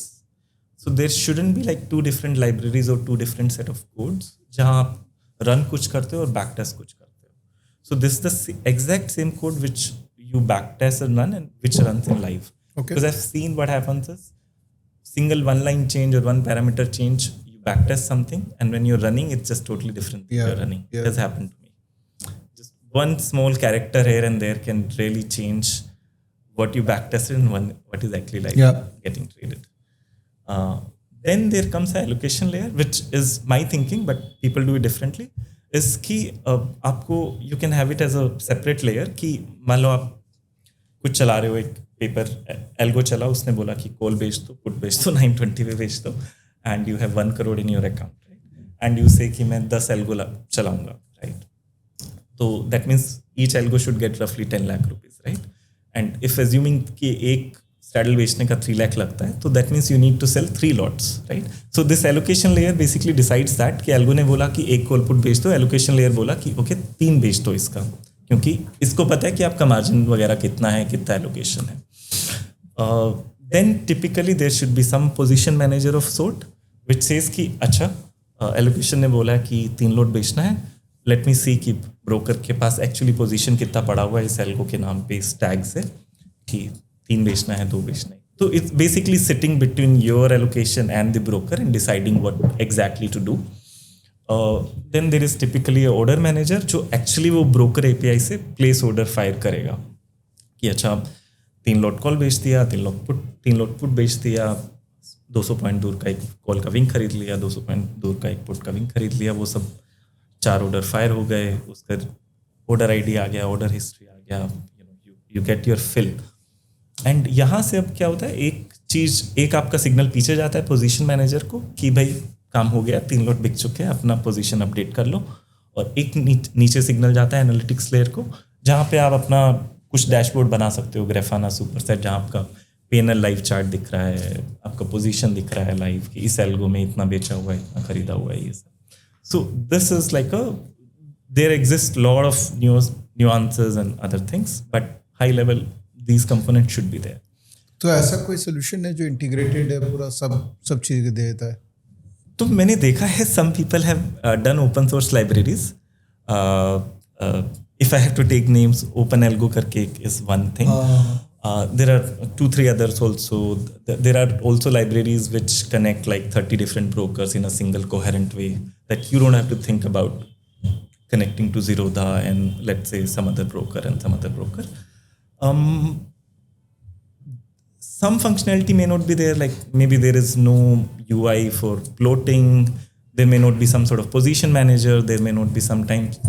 So there shouldn't be like 2 different libraries or 2 different set of codes जहाँ आप रन कुछ करते हो और बैक टेस्ट कुछ करते हो. So this the exact same code which you back test and run and which runs in live. Because I have seen what happens is single 1 line change or 1 parameter change, you backtest something and when you're running it's just totally different thing you're running. It has happened to me. Just one small character here and there can really change what you backtested and what is actually like getting traded. Then there comes the allocation layer, which is my thinking, but people do it differently. is कि आपको you can have it as a separate layer कि मान लो आप कुछ चला रहे हो, एक पेपर एल्गो चला, उसने बोला कि कॉल बेच दो, पुट बेच दो, 920 पे बेच दो, and you have 1 crore in your account, right? And you say कि मैं 10 एल्गो चलाऊंगा, right? तो that means each algo should get roughly 10 lakh rupees, right? And if assuming कि एक स्टैडल बेचने का 3 लाख लगता है, तो that means you need to sell 3 lots, right? So this allocation layer basically decides that कि एल्गो ने बोला कि एक कॉल पुट बेच दो, एलोकेशन लेयर बोला कि ओके 3 बेच दो इसका, क्योंकि इसको पता है कि आपका मार्जिन वगैरह कितना है, कितना एलोकेशन है. Then typically there should be some position manager of sort which says कि अच्छा एलोकेशन ने बोला कि 3 लॉट बेचना है, लेट मी सी कि ब्रोकर के पास एक्चुअली पोजीशन कितना पड़ा हुआ है इस एल्गो के नाम पे, इस टैग से, कि 3 बेचना है, 2 बेचना है. तो it's basically sitting between your allocation and the broker and deciding what exactly to do. Then there is typically order manager जो एक्चुअली वो ब्रोकर API से प्लेस ऑर्डर फायर करेगा कि अच्छा 3 लॉट कॉल बेच दिया, 3 लॉट पुट बेच दिया, 200 पॉइंट दूर का एक कॉल का विंग खरीद लिया, 200 पॉइंट दूर का एक पुट का विंग खरीद लिया, वो सब 4 ऑर्डर फायर हो गए, उसका ऑर्डर आईडी आ गया, ऑर्डर हिस्ट्री आ गया, you get your fill. And यहाँ से अब क्या होता है, एक आपका सिग्नल पीछे जाता है पोजीशन मैनेजर को कि भाई काम हो गया, 3 लॉट बिक चुके हैं, अपना पोजीशन अपडेट कर लो. और एक नीचे सिग्नल जाता है एनालिटिक्स लेयर को, जहाँ पे आप अपना कुछ डैशबोर्ड बना सकते हो, ग्राफाना सुपरसेट, जहाँ आपका P&L लाइव चार्ट दिख रहा है, आपका पोजीशन दिख रहा है लाइव कि इस एल्गो में इतना बेचा हुआ है, इतना खरीदा हुआ है, ये सब. So this is like there exist lot of nuances and other things, but high level these components should be there. तो ऐसा कोई सोल्यूशन है जो इंटीग्रेटेड है, पूरा सब चीज़ देता है? तो मैंने देखा है some people have done open source libraries. If I have to take names, OpenAlgo करके is one thing. There are 2-3 others also. There are also libraries which connect like 30 different brokers in a single coherent way that you don't have to think about connecting to Zerodha and let's say some other broker and some other broker. Some functionality may not be there, like maybe there is no UI for plotting, there may not be some sort of position manager, there may not be sometimes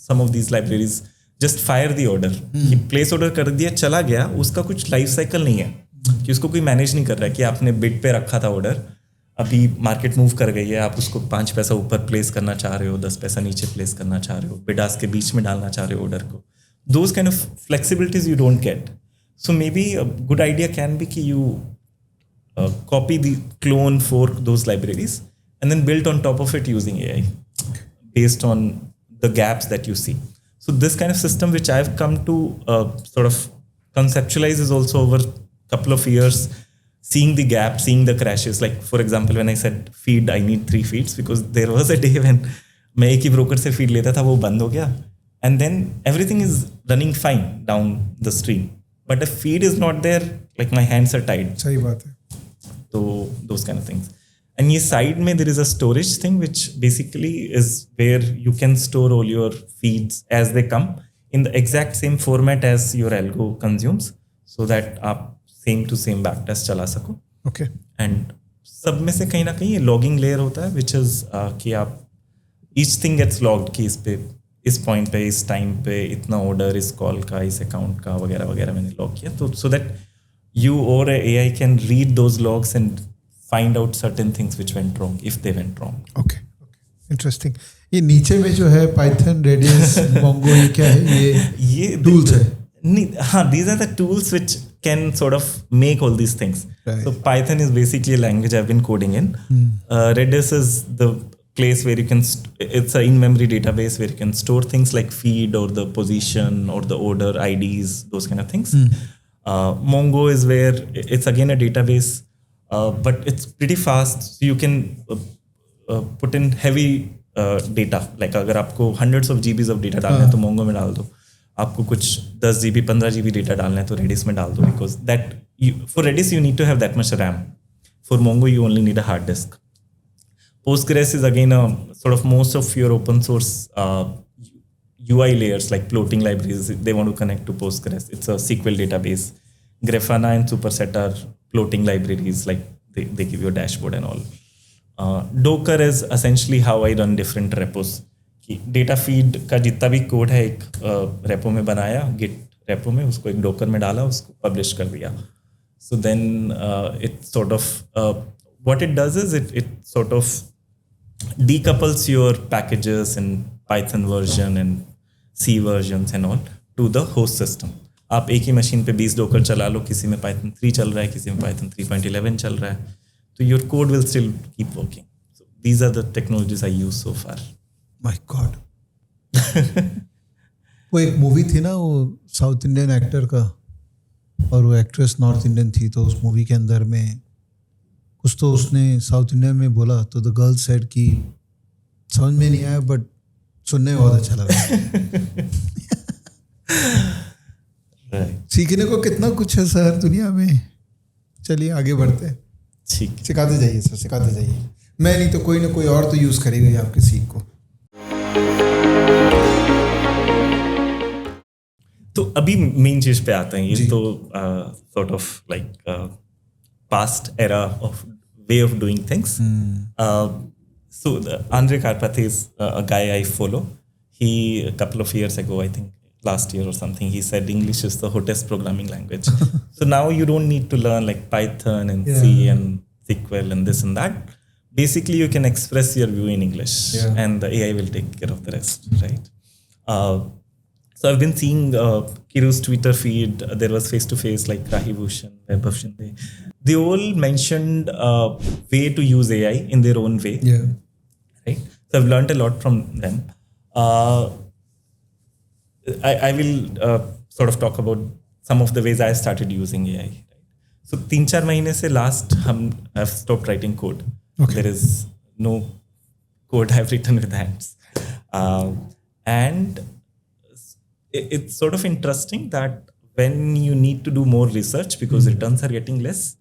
some of these libraries just fire the order कि place order कर दिया चला गया, उसका कुछ life cycle नहीं है कि उसको कोई मैनेज नहीं कर रहा है कि आपने बिड पे रखा था ऑर्डर, अभी मार्केट मूव कर गई है, आप उसको 5 पैसा ऊपर प्लेस करना चाह रहे हो, 10 पैसा नीचे प्लेस करना चाह रहे हो, बिड आस्क के बीच में डालना चाह रहे हो ऑर्डर को. Those kind of flexibilities you don't get. So maybe a good idea can be कि you copy the clone fork those libraries and then build on top of it using AI based on the gaps that you see. So this kind of system which I've come to sort of conceptualize is also over a couple of years, seeing the gap, seeing the crashes. Like for example, when I said feed, I need 3 feeds because there was a day when मैं एक ही broker से feed लेता था, वो बंद हो गया. And then everything is running fine down the stream. But if feed is not there, like my hands are tied. सही बात है. So those kind of things. And ये side में there is a storage thing which basically is where you can store all your feeds as they come in the exact same format as your algo consumes, so that आप same to same backtest चला सको. Okay. And सब में से कहीं ना कहीं ये logging layer होता है, which is कि आप each thing gets logged कि इस पे इस पॉइंट पे, इस टाइम पे इतना ऑर्डर, इस कॉल का, इस अकाउंट का वगैरह वगैरह मैंने लॉग किया, तो सो दैट यू और AI can read those logs and find out certain things which went wrong if they went wrong. Okay, interesting. ये नीचे में जो है पाइथन, रेडियस, मोंगो, ये क्या है? ये टूल्स है? नहीं, हाँ, these are the tools which can sort of make all these things. Right. So Python is basically a language I've been coding in. Redis is the place where you can it's an in-memory database where you can store things like feed or the position or the order IDs, those kind of things. Mongo is where it's again a database, but it's pretty fast, so you can put in heavy data. Like अगर आपको hundreds of GBs of data डालना है तो Mongo में डाल दो, आपको कुछ 10 GB 15 GB डेटा डालना है तो Redis में डाल दो, because that for Redis you need to have that much RAM. For Mongo you only need a hard disk. Postgres is again a sort of most of your open source UI layers like plotting libraries, they want to connect to Postgres. It's a SQL database. Grafana and Superset are plotting libraries, like they give you a dashboard and all. Docker is essentially how I run different repos. Data feed का जितना भी code है एक repo में बनाया, Git repo में, उसको एक डोकर में डाला, उसको पब्लिश कर दिया. So then it sort of what it does is it sort of decouples your packages in Python version and C versions and all to the host system. आप एक ही मशीन पे 20 डोकर चला लो, किसी में Python 3 चल रहा है, किसी में Python 3.11 चल रहा है, तो your code will still keep working. So these are the technologies I use so far. My God. वो एक मूवी थी ना, वो साउथ इंडियन एक्टर का, और वो एक्ट्रेस नॉर्थ इंडियन थी, तो उस मूवी के अंदर में कुछ तो उसने साउथ इंडियन में बोला, तो द गर्ल सेड कि समझ में नहीं आया बट सुनने में बहुत अच्छा लगा. सीखने को कितना कुछ है सर दुनिया में. चलिए आगे बढ़ते हैं. ठीक, सिखाते जाइए सर, सिखाते जाइए. मैं नहीं तो कोई ना कोई और तो यूज़ करेगा ही आपके सीख को. तो अभी मेन चीज पे आते हैं. ये तो sort of like past era of way of doing things. So Andre Karpathy is a guy I follow. He a couple of years ago, I think last year or something, he said English is the hottest programming language. So now you don't need to learn like Python and C and SQL and this and that. Basically, you can express your view in English, and the AI will take care of the rest, right? So I've been seeing Kiru's Twitter feed. There was face-to-face like Rahi Bhushan, Vaibhav Shinde. They all mentioned way to use AI in their own way. Yeah. Right? So I've learned a lot from them. I will sort of talk about some of the ways I started using AI. Right? So 3-4 महीने से last I've stopped writing code. Okay. There is no code I've written with hands. And it's sort of interesting that when you need to do more research because returns are getting less,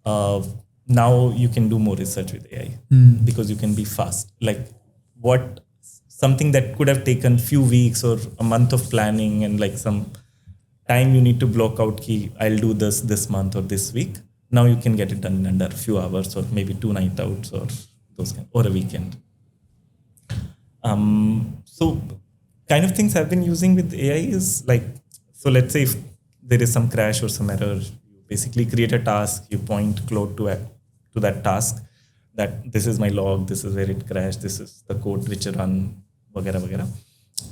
now you can do more research with AI because you can be fast. Like something that could have taken few weeks or a month of planning and like some time you need to block out ki I'll do this month or this week. Now you can get it done in under a few hours or maybe 2 night outs or those kind, or a weekend. So kind of things I've been using with AI is like, so let's say if there is some crash or some error, you basically create a task, you point Claude to that task, that this is my log, this is where it crashed, this is the code which run, vagara vagara,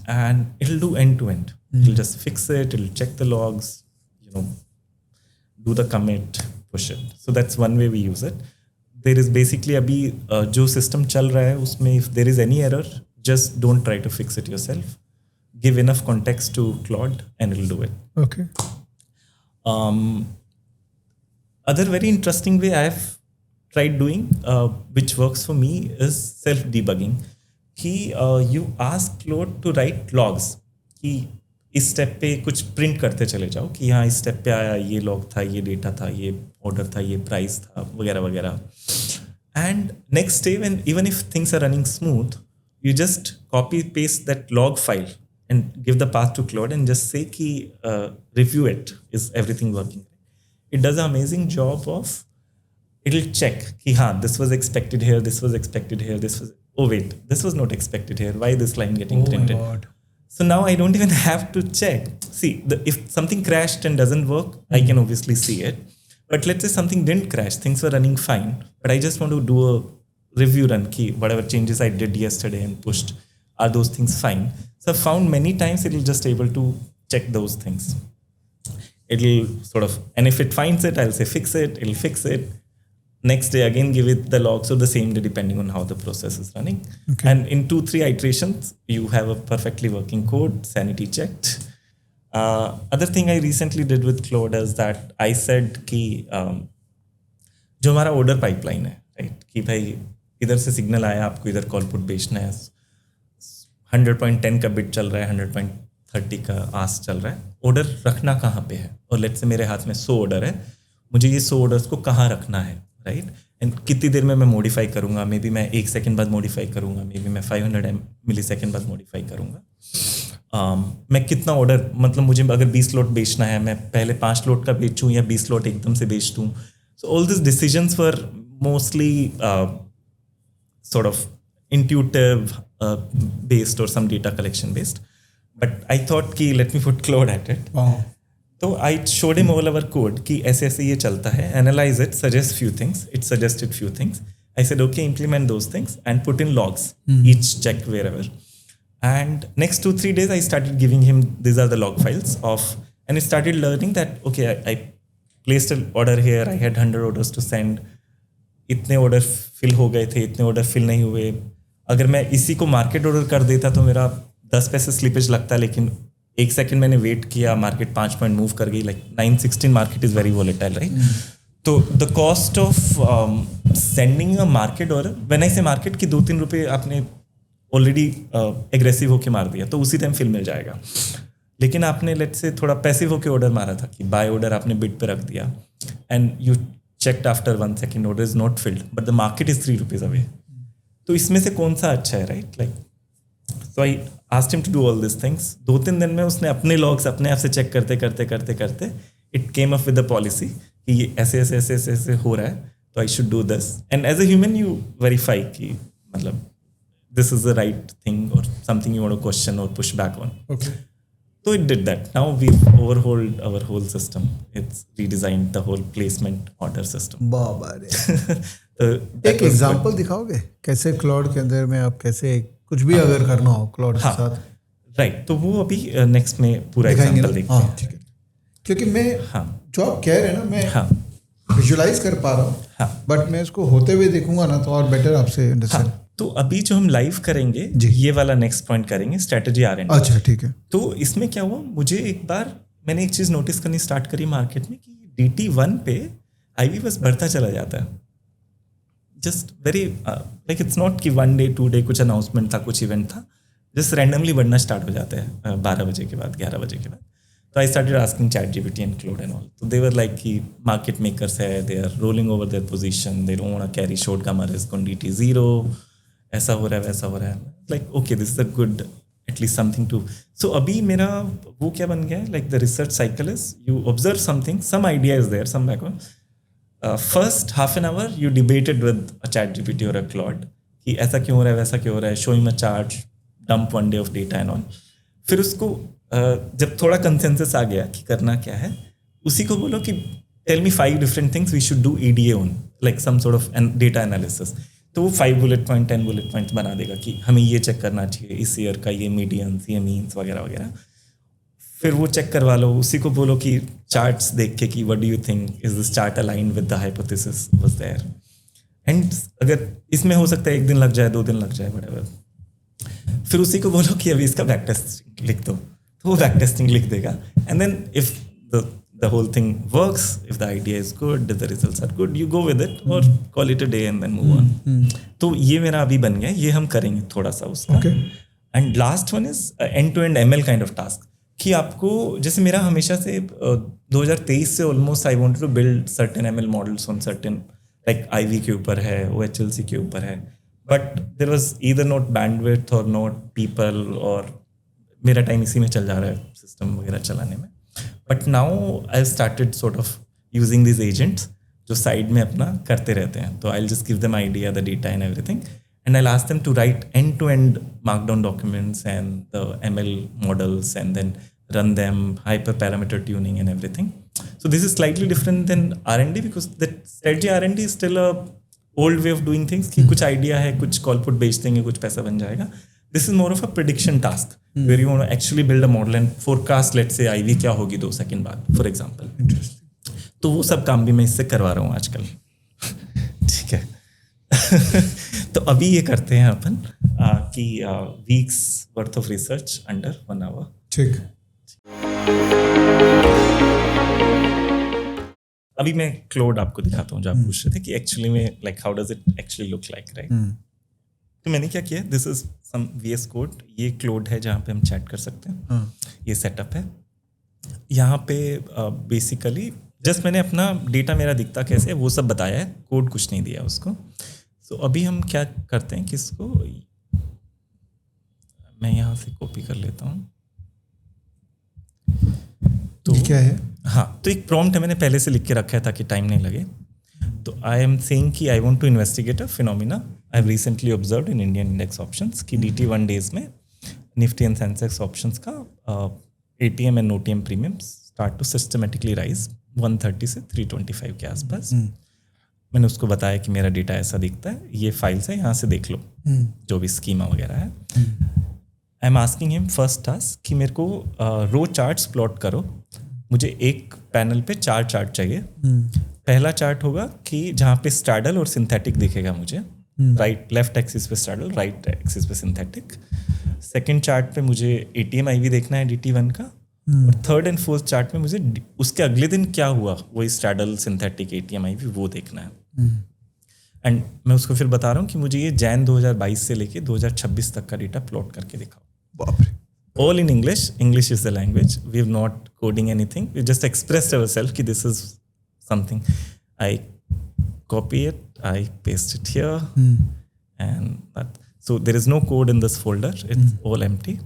and it'll do end to end. It'll just fix it, it'll check the logs, do the commit, push it. So that's one way we use it. There is basically अभी जो system चल रहा है उसमें if there is any error, just don't try to fix it yourself. Give enough context to Claude and it'll do it. Okay. Other very interesting way I've tried doing, which works for me, is self-debugging. You ask Claude to write logs. कि इस step पे कुछ print करते चले जाओ कि हाँ इस स्टेप पे आया, ये लॉग था, ये डेटा था, ये ऑर्डर था, ये प्राइस था, वगैरह वगैरह. And next day when even if things are running smooth, you just copy paste that log file and give the path to Claude and just say ki review it, is everything working. It does an amazing job of, it'll check ki this was expected here, this was expected here, this was not expected here, why this line getting printed. My God. So now I don't even have to check. See, if something crashed and doesn't work, I can obviously see it. But let's say something didn't crash, things were running fine, but I just want to do a review run key, whatever changes I did yesterday and pushed, are those things fine? So I've found many times it'll just able to check those things. It'll sort of, and if it finds it, I'll say fix it, it'll fix it. Next day again give it the logs, or the same day depending on how the process is running. Okay. And in 2-3 iterations, you have a perfectly working code, sanity checked. Other thing I recently did with Claude is that I said कि जो हमारा order pipeline है, right? कि भाई इधर से signal आया, आपको इधर कॉल पुट बेचना है, 100.10 का बिट चल रहा है, 100.30 का आस्क चल रहा है, ऑर्डर रखना कहाँ पे है? और लेट्स से मेरे हाथ में 100 ऑर्डर है, मुझे ये 100 ऑर्डर्स को कहाँ रखना है, राइट? एंड कितनी देर में मैं मॉडिफाई करूँगा, मे बी मैं 1 सेकेंड बाद मॉडिफाई करूँगा, मे बी मैं 500 मिली सेकेंड बाद मॉडिफाई करूँगा. मैं कितना ऑर्डर, मतलब मुझे अगर 20 लोट बेचना है, मैं पहले 5 लोट का बेचूँ या 20 लोट एकदम से बेच दूँ. So all this decisions were mostly sort of intuitive based or some data collection based, but I thought कि let me put Claude at it. Wow. So I showed him all our code कि ऐसे ऐसे ये चलता है, analyze it, suggest few things. It suggested few things. I said okay, implement those things and put in logs, each check wherever. And next 2-3 days I started giving him, these are the log files of, and he started learning that okay, I placed an order here, I had 100 orders to send, इतने order fill हो गए थे, इतने order fill नहीं हुए. अगर मैं इसी को मार्केट ऑर्डर कर देता तो मेरा 10 पैसे स्लिपेज लगता, लेकिन 1 सेकंड मैंने वेट किया, मार्केट 5 पॉइंट मूव कर गई, like 916 market is very volatile, right? तो the cost of sending a market order, when I say market की 2-3 रुपये आपने ऑलरेडी एग्रेसिव होके मार दिया तो उसी टाइम फिल मिल जाएगा. लेकिन आपने लेट्स से थोड़ा पैसिव होके ऑर्डर मारा था कि बाय ऑर्डर आपने बिड पे रख दिया, and you checked after 1 second, order is not filled, but the market is 3 rupees away. तो इसमें से कौन सा अच्छा है, right? Like So I asked him to do all these things. 2-3 दिन में उसने अपने logs अपने आप से check करते it came up with a policy कि ये ऐसे हो रहा है, तो I should do this. And as a human you verify कि मतलब this is the right thing or something you want to question or push back on. Okay. So it did that. Now we've overhauled our whole system. It's redesigned the whole placement order system. बाबा रे। तो एक example दिखाओगे कैसे cloud के अंदर में आप कैसे कुछ भी अगर करना हो क्लाउड के साथ? राइट, तो वो अभी नेक्स्ट में पूरा दिखाएंगे एग्जांपल ना? देखते हाँ हैं. ठीक है, क्योंकि मैं जो आप कह रहे हैं ना मैं विजुलाइज कर पा रहा हूँ, बट मैं इसको होते हुए देखूंगा ना तो और बेटर आपसे अंडरस्टैंड. तो अभी जो हम लाइव करेंगे ये वाला नेक्स्ट पॉइंट करेंगे, स्ट्रेटजी R&D. अच्छा ठीक है. तो इसमें क्या हुआ, मुझे एक बार मैंने एक चीज़ नोटिस करनी स्टार्ट करी मार्केट में कि DT1 पे IV बस बढ़ता चला जाता है. Just very like it's not कि 1 डे 2 डे कुछ अनाउंसमेंट था, कुछ इवेंट था, जस्ट रैंडमली बढ़ना स्टार्ट हो जाता है 12 बजे के बाद, 11 बजे के बाद. तो I started asking ChatGPT and Claude and all. तो दे वर लाइक कि मार्केट मेकर्स है, they are rolling over their position, they don't want to carry short gamma risk on DT0, ऐसा हो रहा है वैसा हो रहा है. Like okay, this is a good at least something to. सो अभी मेरा वो क्या बन गया है, like the research cycle is you observe something, some idea is there, some background. First half an hour you debated with a ChatGPT और a cloud कि ऐसा क्यों हो रहा है, वैसा क्यों हो रहा है, show him a chart, dump 1 day of data and all. फिर उसको जब थोड़ा कंसेंसस आ गया कि करना क्या है, उसी को बोलो कि tell me 5 different things we should do EDA on, like some sort of data analysis. तो वो 5 बुलेट पॉइंट 10 बुलेट पॉइंट्स बना देगा कि हमें ये चेक करना चाहिए इस ईयर का, ये मीडियंस, ये मीन्स वगैरह वगैरह. फिर वो चेक करवा लो, उसी को बोलो कि चार्ट्स देख के कि what do you think, is this chart aligned with the hypothesis was there. And अगर इसमें हो सकता है 1 दिन लग जाए, 2 दिन लग जाए, व्हाटएवर. फिर उसी को बोलो कि अभी इसका बैक टेस्ट लिख दो, तो वो बैक टेस्टिंग लिख देगा. And then if the whole thing works, if the idea is good, if the results are good, you go with it or call it a day and then move on. तो ये मेरा अभी बन गया, ये हम करेंगे थोड़ा सा उसका. And last one is end to end ML kind of task कि आपको, जैसे मेरा हमेशा से 2023 से almost I wanted to build certain ML models on certain, like IV के ऊपर है, OHLC के ऊपर है, but there was either not bandwidth और नॉट पीपल, और मेरा टाइम इसी में चल जा रहा है सिस्टम वगैरह चलाने में. But now I started sort of using this agents जो साइड में अपना करते रहते हैं. तो I just give them idea, the data and everything, and I'll ask them to write end-to-end markdown documents and the ML models and then run them, hyperparameter tuning and everything. So this is slightly different than R&D because the strategy R&D is still a old way of doing things कि कुछ idea है, कुछ call put बेच देंगे, कुछ पैसा बन जाएगा. This is more of a prediction task where you want to actually build a model and forecast, let's say IV क्या होगी 2 सेकंड बाद, for example. Interesting. तो वो सब काम भी मैं इससे करवा रहा हूँ आजकल. ठीक है. तो अभी ये करते हैं अपन कि weeks worth of research under 1 hour. ठीक. अभी मैं क्लाउड आपको दिखाता हूँ जो आप पूछ रहे थे कि एक्चुअली में like how does it actually look like, right. तो मैंने क्या किया, this is some VS code. ये क्लाउड है जहाँ पे हम चैट कर सकते हैं. ये सेटअप है. यहाँ पे बेसिकली जस्ट मैंने अपना डेटा मेरा दिखता कैसे है वो सब बताया है, कोड कुछ नहीं दिया उसको. तो अभी हम क्या करते हैं कि इसको मैं यहाँ से कॉपी कर लेता हूँ. तो ये क्या है? हाँ, तो एक प्रॉम्प्ट है, मैंने पहले से लिख के रखा है ताकि टाइम नहीं लगे. तो आई एम सेइंग कि I want to investigate a phenomena I have recently observed in Indian index options कि DT1 डेज में निफ्टी एंड सेंसेक्स ऑप्शंस का ATM and OTM premiums start to systematically rise 130 से 325 के आसपास. मैंने उसको बताया कि मेरा डेटा ऐसा दिखता है, ये फाइल्स है, यहाँ से देख लो जो भी स्कीमा वगैरह है. I am asking him first task कि मेरे को रो चार्ट्स प्लॉट करो. मुझे एक पैनल पे 4 चार्ट चाहिए. पहला चार्ट होगा कि जहाँ पे स्ट्रैडल और सिंथेटिक दिखेगा मुझे, राइट लेफ्ट एक्सिस पे स्ट्रैडल, राइट एक्सिस पे सिंथेटिक. सेकेंड चार्ट पे मुझे ATM IV देखना है DT1 का. और थर्ड एंड फोर्थ चार्ट में मुझे उसके अगले दिन क्या हुआ, वही स्ट्रैडल, सिंथेटिक, ATM IV वो देखना है. एंड मैं उसको फिर बता रहा हूँ कि मुझे ये जैन 2022 से लेके 2026 तक का डेटा प्लॉट करके दिखाओ. बाप रे. All in English. English is the language. We are not coding anything. We just expressed ourselves कि this is something. I copy it, I paste it here, and that. So there is no code in this folder. It's all empty.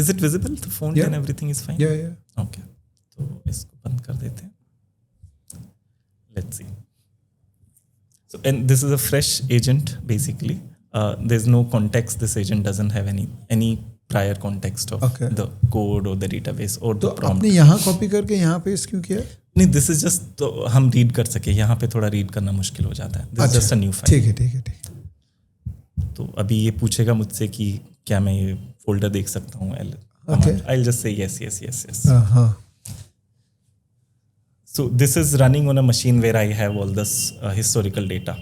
Is it visible? The font Yeah. and everything is fine? Yeah. Okay. तो इसको बंद कर देते हैं. Let's see. So, and this is a fresh agent basically. There's no context. This agent doesn't have any prior context of Okay. the code or the database or तो the prompt. आपने यहाँ copy करके यहाँ paste क्यों किया? नहीं, this is just तो हम रीड कर सके. यहाँ पे थोड़ा रीड करना मुश्किल हो जाता है. This is just a new file. ठीक है. तो अभी ये पूछेगा मुझसे कि क्या मैं ये फोल्डर देख सकता हूँ. Okay. I'll just say yes. हाँ. So this is running on a machine where I have all this historical data.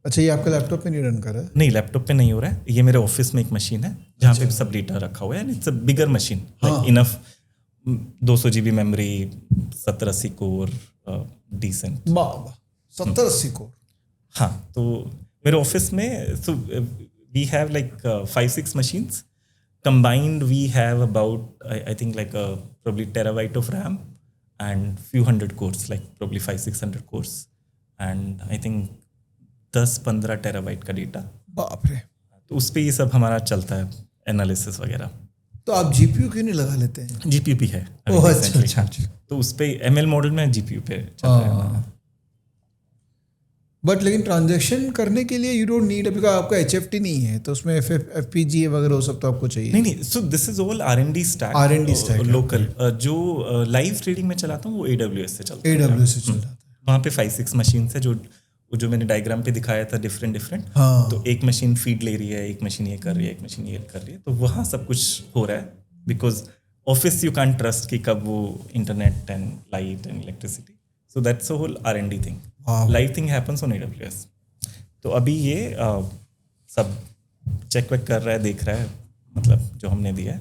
अच्छा, ये आपका लैपटॉप पे नहीं रन कर रहा है? नहीं, लैपटॉप पे नहीं हो रहा है. ये मेरे ऑफिस में एक मशीन है जहाँ पे सब डेटा रखा हुआ है. And it's a bigger machine, like enough 200 GB memory, 70-80 core, decent. बाबा 70-80 कोर. हाँ, तो मेरे ऑफिस में so we have like 5-6 machines. Combined we have about I think like probably terabyte of RAM and few hundred cores, like probably 500-600 cores, and I think 10-15 terabyte का data. बाप रे. तो उस पे ये सब हमारा चलता है, एनालिसिस वगैरह. तो आप जीपीयू क्यों नहीं लगा लेते हैं? जीपीयू भी है. ओह, recently. अच्छा. तो उस पे ML मॉडल में जीपीयू पे चल रहा है. बट लेकिन ट्रांजैक्शन करने के लिए यू डोंट नीड, बिकॉज आपका HFT नहीं है तो उसमें FPGA वगैरह वो सब तो आपको चाहिए. नहीं, सो this is all R&D stack. R&D stack, local. जो लाइव ट्रेडिंग में चलाता हूँ वो AWS से चलता है. AWS से चल रहा था. वहाँ पे 5-6 मशीन्स है जो मैंने डायग्राम पे दिखाया था, डिफरेंट. हाँ. तो एक मशीन फीड ले रही है, एक मशीन ये कर रही है, एक मशीन ये कर रही है. तो वहाँ सब कुछ हो रहा है. Because office you can trust कि कब वो internet and light and electricity. So that's a whole R&D thing. Live thing happens on AWS. तो अभी ये सब चेक वेक कर रहा है, देख रहा है, मतलब जो हमने दिया है.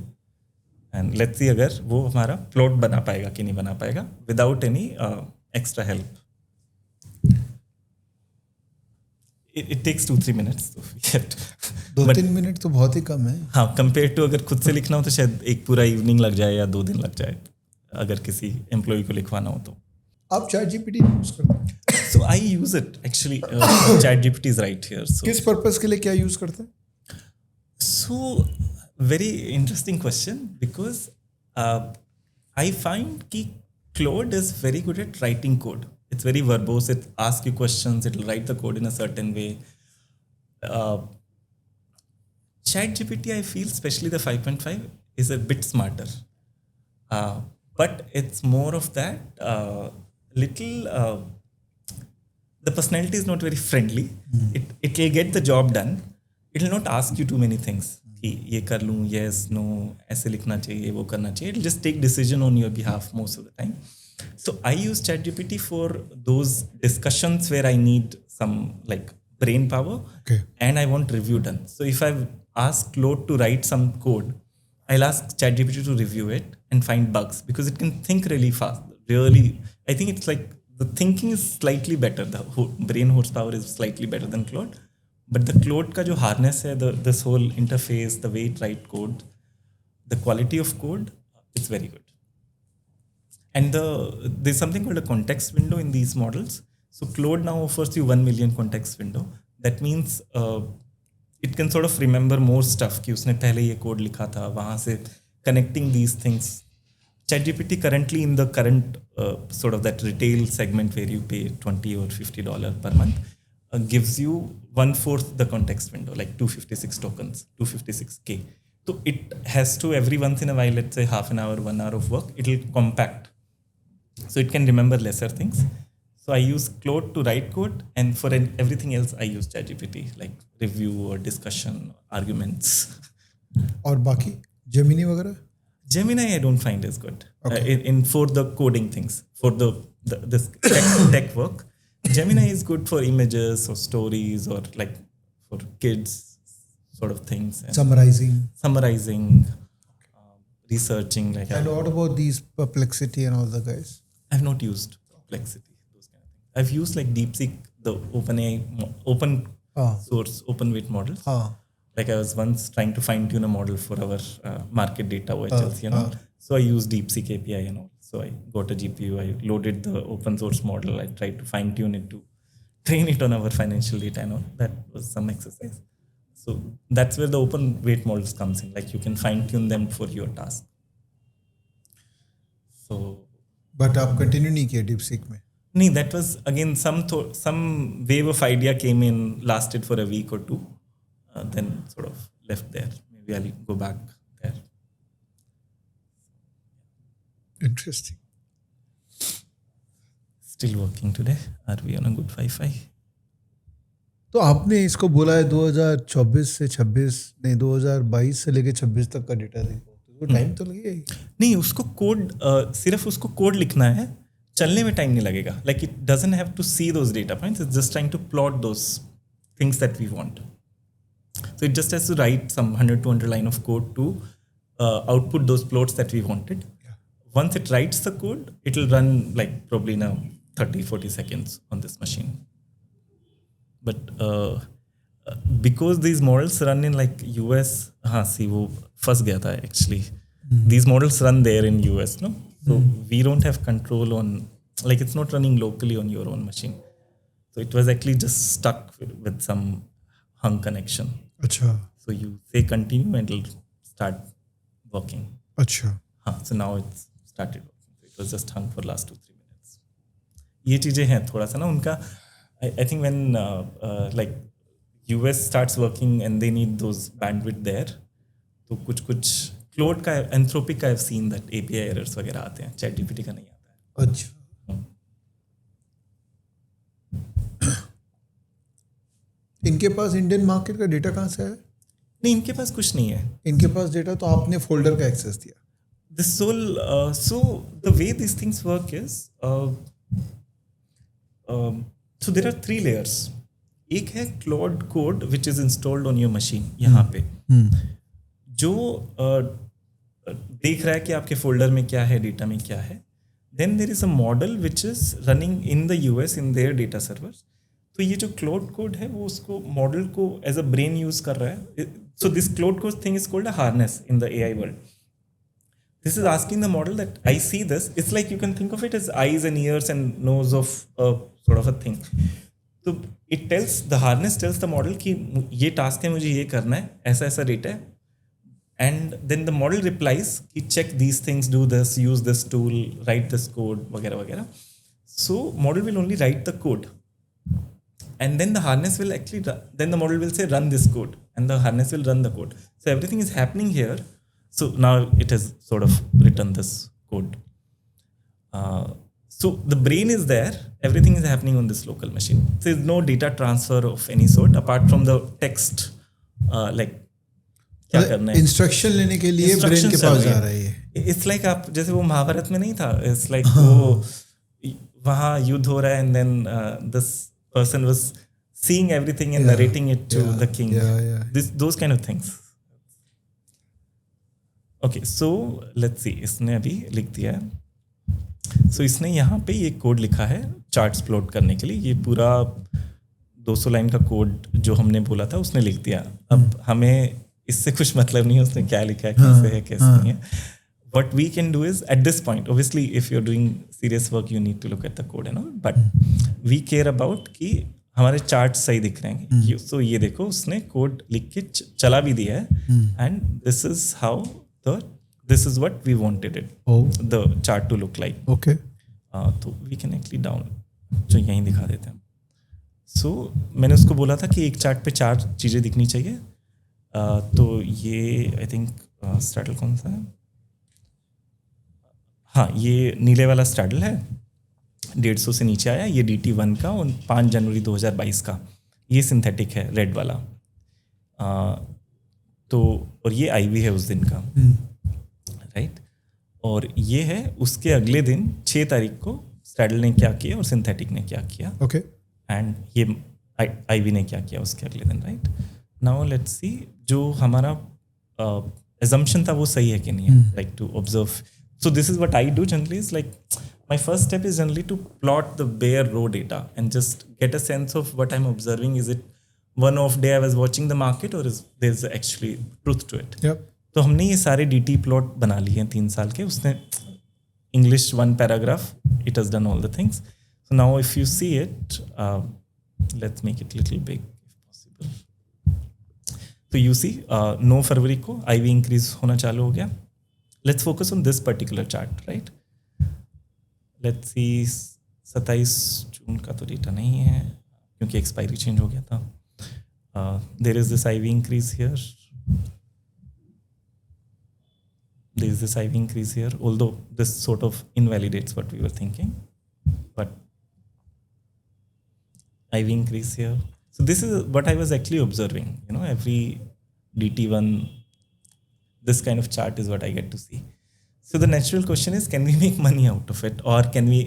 एंड लेट्स सी अगर वो हमारा प्लॉट बना पाएगा कि नहीं बना पाएगा without any extra help. It takes 2-3 minutes to get. 2-3 minute तो बहुत ही कम है. हाँ, कंपेयर टू अगर खुद से लिखना हो तो शायद एक पूरा इवनिंग लग जाए या 2 दिन लग जाए अगर किसी एम्प्लॉय को लिखवाना हो तो. आप ChatGPT यूज करते हैं? So I use it actually. ChatGPT is right here. So किस पर्पस के लिए क्या यूज करते हैं? So very interesting question because I find कि Claude is very good at writing code. It's very verbose. It asks you questions. It will write the code in a certain way. ChatGPT, I feel, especially the 5.5, is a bit smarter. But it's more of that little. The personality is not very friendly. It will get the job done. It will not ask you too many things. कि ये कर लूँ, yes, no, ऐसे लिखना चाहिए, वो करना चाहिए. It will just take decision on your behalf most of the time. So I use ChatGPT for those discussions where I need some like brain power, Okay. and I want review done. So if I ask Claude to write some code, I'll ask ChatGPT to review it and find bugs because it can think really fast. Really, I think it's like the thinking is slightly better. The brain horsepower is slightly better than Claude. But the Claude का जो harness है, this whole interface, the way it write code, the quality of code, it's very good. And there's something called a context window in these models. So Claude now offers you 1 million context window. That means it can sort of remember more stuff कि उसने पहले ये code लिखा था, वहाँ से connecting these things. ChatGPT currently in the current sort of that retail segment where you pay $20 or $50 per month gives you 1/4 the context window, like 256 tokens, 256K. So it has to every once in a while, let's say half an hour, 1 hour of work, it will compact. So it can remember lesser things. So I use Claude to write code, and for everything else, I use ChatGPT, like review or discussion, arguments. और बाकी Gemini वगैरह? Gemini, I don't find is good. In for the coding things, for this tech work. Gemini is good for images or stories or like for kids sort of things. And summarizing, researching. Like And what about these Perplexity and all the guys? I've not used Perplexity, those kind of things. I've used like DeepSeek, the OpenAI, open source, open weight models. Like I was once trying to fine tune a model for our market data OHLs, So I used DeepSeek API and all. So I got a GPU, I loaded the open source model, I tried to fine tune it to train it on our financial data and all. That was some exercise. So that's where the open weight models comes in. Like you can fine tune them for your task. So but आप continue नहीं किया DeepSeek में? no, that was again some wave of idea came in, lasted for a week or two, then sort of left there. Maybe I'll go back there. Interesting. Still working today. Are we on a good Wi-Fi? तो आपने इसको बोला है 2024 से 26 नहीं 2022 से लेके 26 तक का डेटा देखो, तो टाइम तो लगेगा ही। नहीं, उसको कोड सिर्फ उसको कोड लिखना है, चलने में टाइम नहीं लगेगा. Like it doesn't have to see those data points, it's just trying to plot those things that we want. So it just has to write some 100-200 line of code to output those plots that we wanted. Yeah. Once it writes the code, it will run like probably now 30-40 seconds on this machine. But because these models run in like US, see वो फंस गया था actually. These models run there in US, no? So we don't have control on, like it's not running locally on your own machine. So it was actually just stuck with some hung connection. अच्छा. So you say continue and it'll start working. अच्छा. So now it's started working. So it was just hung for last 2-3 minutes. ये चीज़ें हैं थोड़ा सा ना उनका. I think when like US starts working and they need those bandwidth there, तो कुछ Claude का Anthropic का I've seen that API errors वगैरह आते हैं, ChatGPT का नहीं आता है. अच्छा. इनके पास इंडियन मार्केट का डेटा कहाँ से है? नहीं, इनके पास कुछ नहीं है. इनके पास डेटा तो आपने फोल्डर का एक्सेस दिया. This whole so the way these things work is so there are 3 layers. एक है Claude code which is installed on your machine यहाँ पे, जो देख रहा है कि आपके फोल्डर में क्या है, डेटा में क्या है. Then there is a model which is running in the US in their data servers. तो ये जो Claude code है वो उसको मॉडल को एज अ ब्रेन यूज कर रहा है. So this Claude code thing is called a harness in the AI world. This is asking the model that I see this. It's like you can think of it as eyes and ears and nose of a sort of a thing. So it tells, the harness tells the model कि ये task है, मुझे ये करना है, ऐसा ऐसा data है. And then the model replies कि check these things, do this, use this tool, write this code, वगैरह वगैरह. So model will only write the code. And then the harness will actually, then the model will say run this code, and the harness will run the code. So everything is happening here. So now it has sort of written this code. So the brain is there, everything is happening on this local machine. So there's no data transfer of any sort apart from the text, like क्या करना है. Instruction लेने के लिए brain के पास जा रहा है ये. It's like आप जैसे वो महाभारत में नहीं था, it's like वो वहाँ युद्ध हो रहा है and then this person was seeing everything and narrating it to the king. Those kind of things. Okay, so let's see. इसने अभी लिख दिया है. So इसने यहाँ पे ये कोड लिखा है चार्ट्स प्लॉट करने के लिए. ये पूरा 200 लाइन का कोड जो हमने बोला था उसने लिख दिया. अब हमें इससे कुछ मतलब नहीं है उसने क्या लिखा है, कैसे है, कैसे नहीं है. What we can do is at this point, obviously if you're doing serious work you need to look at the code and all, but we care about कि हमारे चार्ट सही दिख रहे हैं. So ये देखो उसने कोड लिख के चला भी दिया है and this is what we wanted it, the chart to look like. Okay. तो we can actually down जो यहीं दिखा देते हैं. So मैंने उसको बोला था कि एक चार्ट पे 4 चीज़ें दिखनी चाहिए. तो ये आई थिंक स्ट्रैडल कौन सा है? हाँ, ये नीले वाला स्ट्रैडल है, 150 से नीचे आया. ये DT1 का और 5 जनवरी 2022 का. ये सिंथेटिक है, रेड वाला. तो और ये IV है उस दिन का, राइट. और ये है उसके अगले दिन 6 तारीख को स्ट्रैडल ने क्या किया और सिंथेटिक ने क्या किया. ओके. एंड ये IV ने क्या किया उसके अगले दिन, राइट. नाउ लेट्स सी जो हमारा assumption था वो सही है कि नहीं है, like to observe. So this is what I do generally, is like my first step is generally to plot the bare raw data and just get a sense of what I'm observing. Is it one off day I was watching the market or is there's actually truth to it? Yep. तो हमने ये सारे DT plot बना लिए हैं 3 साल के. उसने English 1 paragraph, it has done all the things. So now if you see it, Let's make it little big if possible. तो you see 9 फरवरी को IV इंक्रीज होना चालू हो गया. Let's focus on this particular chart, right? Let's see 27 जून का तो data नहीं है क्योंकि एक्सपायरी चेंज हो गया था. There is this IV increase here. There is this IV increase here, although this sort of invalidates what we were thinking. But IV increase here. So this is what I was actually observing. You know, every DT1, this kind of chart is what I get to see. So the natural question is, can we make money out of it, or can we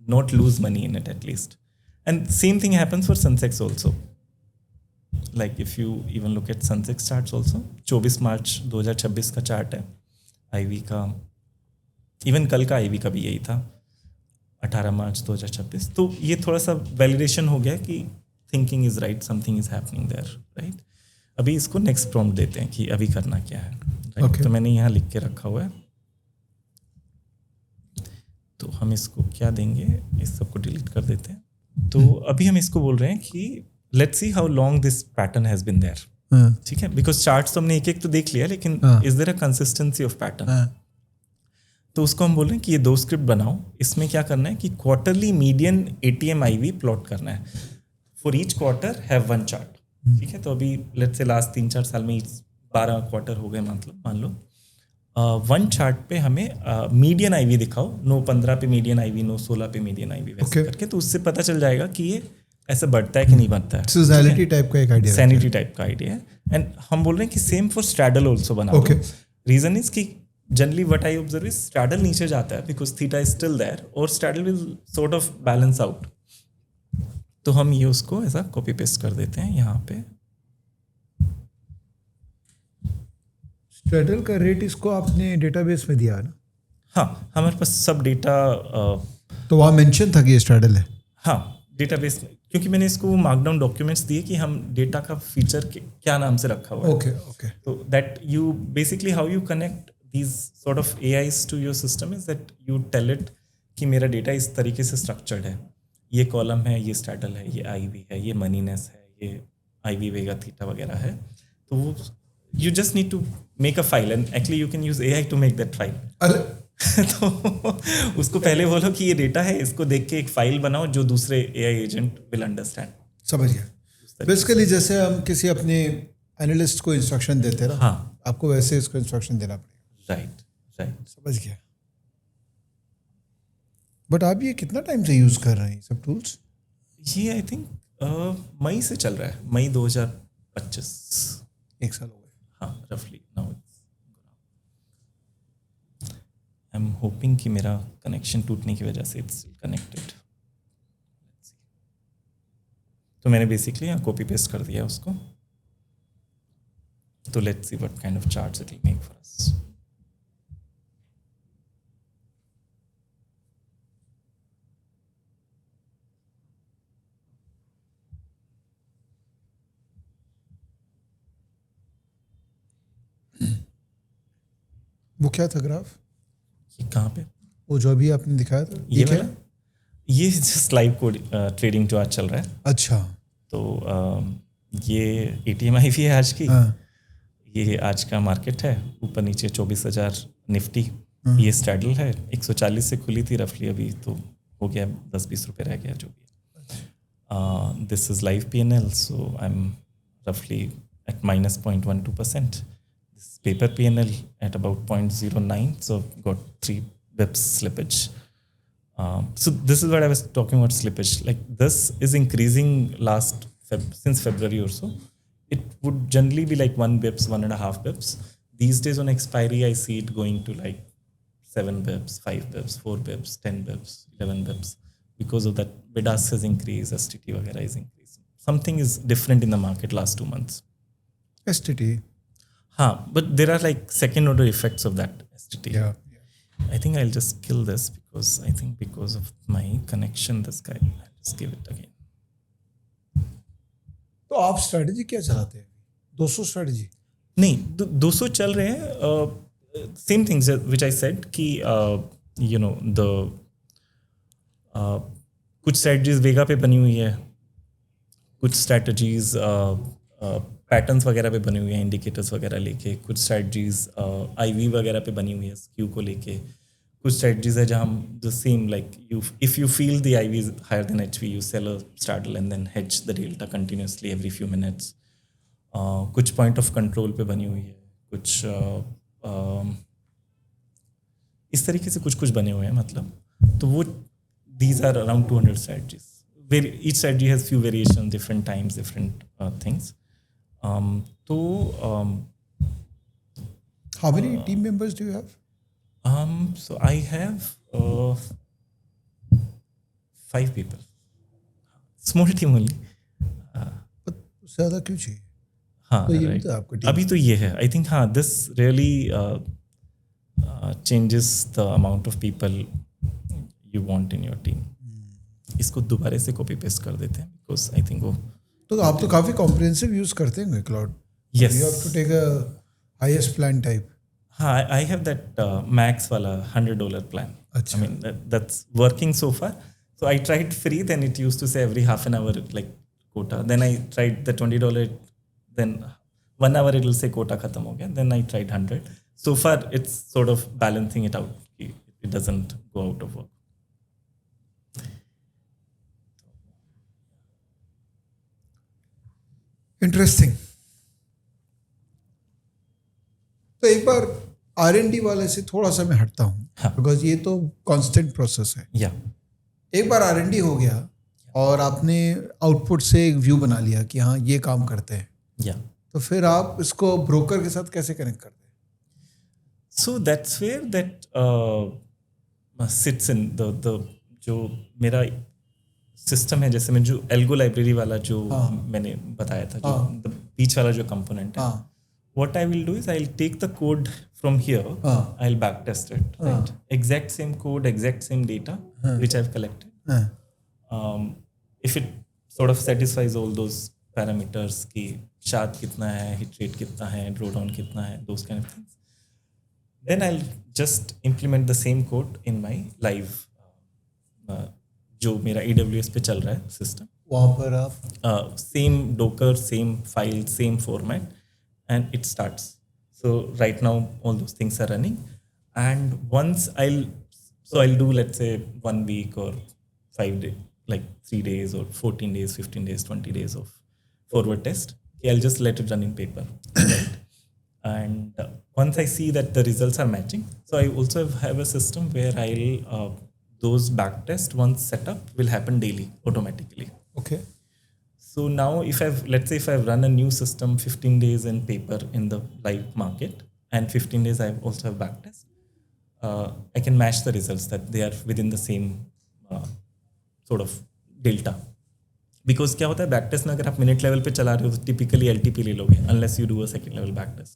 not lose money in it at least? And same thing happens for Sensex also. Like if you even look at Sensex charts also, 24 मार्च 2026 का chart है IV का, even कल का IV का भी यही था 18 मार्च 2026. तो ये थोड़ा सा वैलिडेशन हो गया कि thinking is right, something is happening there, right. अभी इसको नेक्स्ट प्रॉम्प्ट देते हैं कि अभी करना क्या है, right? Okay. तो मैंने यहाँ लिख के रखा हुआ है. तो हम इसको क्या देंगे, इस सबको डिलीट कर देते हैं. तो अभी हम इसको बोल रहे हैं कि let's see how long this pattern has been there. ठीक है, बिकॉज चार्ट्स तो हमने एक एक तो देख लिया, लेकिन is there a consistency of pattern. तो उसको हम बोल रहे हैं कि ये 2 स्क्रिप्ट बनाओ. इसमें क्या करना है कि quarterly median ATM IV plot करना है. For each quarter have 1 chart. ठीक है, तो अभी लेट्स से लास्ट 3-4 साल में 12 क्वार्टर हो गए, मतलब मान लो 1 चार्ट पे हमें मीडियन IV दिखाओ. 9-15 पे मीडियन IV, 9-16 पे मीडियन IV, वैसे करके. तो उससे पता चल जाएगा कि ये ऐसे बढ़ता है कि नहीं बढ़ता है. सैनिटी टाइप का एक आइडिया, सैनिटी टाइप का आइडिया है. एंड हम बोल रहे हैं कि सेम फॉर स्ट्रैडल ऑल्सो बना दो. रीजन इज कि generally what I observe is straddle नीचे जाता है because theta is still there, और straddle will sort of balance out. तो हम ये उसको ऐसा कॉपी पेस्ट कर देते हैं यहाँ पे. स्ट्रैडल का रेट इसको आपने डेटाबेस में दिया है ना? हाँ, हमारे पास सब डेटा तो वहाँ मेंशन था कि ये स्ट्रैडल है. हाँ, डेटाबेस में, क्योंकि मैंने इसको मार्कडाउन डॉक्यूमेंट्स दिए कि हम डेटा का फीचर क्या नाम से रखा हुआ है. ओके. तो that you basically how you connect these sort of AIs to your system is that you tell it कि मेरा डेटा इस तरीके से स्ट्रक्चर्ड है. ये कॉलम है, ये स्ट्रैडल है, ये IV है, ये मनीनेस है, ये IV वेगा थीटा वगैरह है. तो वो you just need to make a file and actually you can use AI to make that file. तो उसको पहले बोलो कि ये डेटा है, इसको देख के एक फाइल बनाओ जो दूसरे AI एजेंट विल अंडरस्टैंड. समझ गया. बेसिकली जैसे हम किसी अपने एनालिस्ट को इंस्ट्रक्शन देते हैं ना, हाँ, आपको वैसे इसको इंस्ट्रक्शन देना पड़ेगा. राइट. समझ गया. बट आप ये कितना टाइम से यूज कर रहे हैं सब टूल्स? ये आई थिंक मई से चल रहा है, मई 2025. 1 साल हो गए. हाँ, रफली. नाउ आई एम होपिंग कि मेरा कनेक्शन टूटने की वजह से इट्स कनेक्टेड. तो मैंने बेसिकली यहाँ कॉपी पेस्ट कर दिया उसको. तो let's see what kind of charts it will make for us. वो क्या था ग्राफ? ये कहाँ पे? वो जो अभी आपने दिखाया था, ये वाला? ये जस्ट लाइव कोड ट्रेडिंग जो आज चल रहा है. अच्छा. तो ये ATM IV है आज की. ये आज का मार्केट है, ऊपर नीचे 24,000 निफ्टी. ये स्ट्रैडल है, 140 से खुली थी रफली, अभी तो हो गया 10-20 रुपये रह गया जो भी. This is live P&L, so I am रफली eight -0.12%. Paper P&L at about 0.09, so got 3 bips slippage. So this is what I was talking about, slippage. Like this is increasing since February or so. It would generally be like 1 bips, 1.5 bips. These days on expiry, I see it going to like 7 bips, 5 bips, 4 bips, 10 bips, 11 bips. Because of that, bid-ask has increased, STT वगैरह is increasing. Something is different in the market last 2 months. STT. हाँ, but there are like second order effects of that STT. Yeah. I think I'll just kill this because of my connection, this guy. I'll just give it again. तो आप strategy क्या चलाते हैं? 200 strategy? नहीं, 200 चल रहे हैं. Same things which I said कि you know कुछ स्ट्रेटजीज वेगा पे बनी हुई है, कुछ स्ट्रैटेजीज पैटर्न्स वगैरह पे बनी हुई हैं, इंडिकेटर्स वगैरह लेके, कुछ स्ट्रैटेजीज IV वगैरह पे बनी हुई है स्क्यू को लेके, कुछ स्ट्रैटेजीज है जहाँ हम the same like if you feel the IV is higher then HV you sell a straddle and then hedge the delta continuously every few minutes. कुछ पॉइंट ऑफ कंट्रोल पे बनी हुई है, कुछ इस तरीके से कुछ बने हुए हैं मतलब. तो वो these are around 200 strategies. Each strategy has few variations, different times, different things. How many team members do you have? So I have 5 people. Small team only. But ज़्यादा क्यों चाहिए? हाँ, तो ये right. तो आपका team. अभी तो ये है. I think हाँ, this really changes the amount of people you want in your team. इसको दोबारा से कॉपी पेस्ट कर देते हैं because I think वो. तो आप तो काफ़ी comprehensive use करते हैं cloud. Yes. You have to take a highest plan type. हाँ, I have that max वाला $100 plan. अच्छा. I mean that's working so far. So I tried free, then it used to say every half an hour like quota. Then I tried the $20, then 1 hour it will say quota खत्म हो गया. Then I tried 100. So far it's sort of balancing it out. It doesn't go out of work. Interesting. तो एक बार R&D वाले से थोड़ा सा मैं हटता हूँ, बिकॉज ये तो कांस्टेंट प्रोसेस है. Yeah. एक बार R&D हो गया और आपने आउटपुट से एक व्यू बना लिया कि हाँ ये काम करते हैं, Yeah. तो फिर आप इसको ब्रोकर के साथ कैसे कनेक्ट करते हैं? So that's where that sits in the जो मेरा सिस्टम है, जैसे मैं जो एल्गो लाइब्रेरी वाला जो मैंने बताया था, जो बीच वाला जो कंपोनेंट है, what I will do is I'll take the code from here, I'll back test it, right? Exact same code, exact same data which I've collected. If it sort of satisfies all those parameters कि sharp कितना है, hit rate कितना है, draw down कितना है, those kind of things, then I'll just implement the same code in my live जो मेरा AWS पे चल रहा है सिस्टम. वहाँ पर आप same docker, same file, same format, and it starts. So right now all those things are running, and once I'll do, let's say 1 week or 5 days, like 3 days or 14 days, 15 days, 20 days of forward test. I'll just let it run in paper. Right? And once I see that the results are matching, so I also have a system where I'll those back tests once set up will happen daily automatically. Okay. So now let's say if I've run a new system 15 days in paper in the live market and 15 days I also have back test, I can match the results that they are within the same sort of delta. Because क्या होता है back test में, अगर आप minute level पे चला रहे हो तो टिपिकली LTP ले लोगे unless you do a second level back test.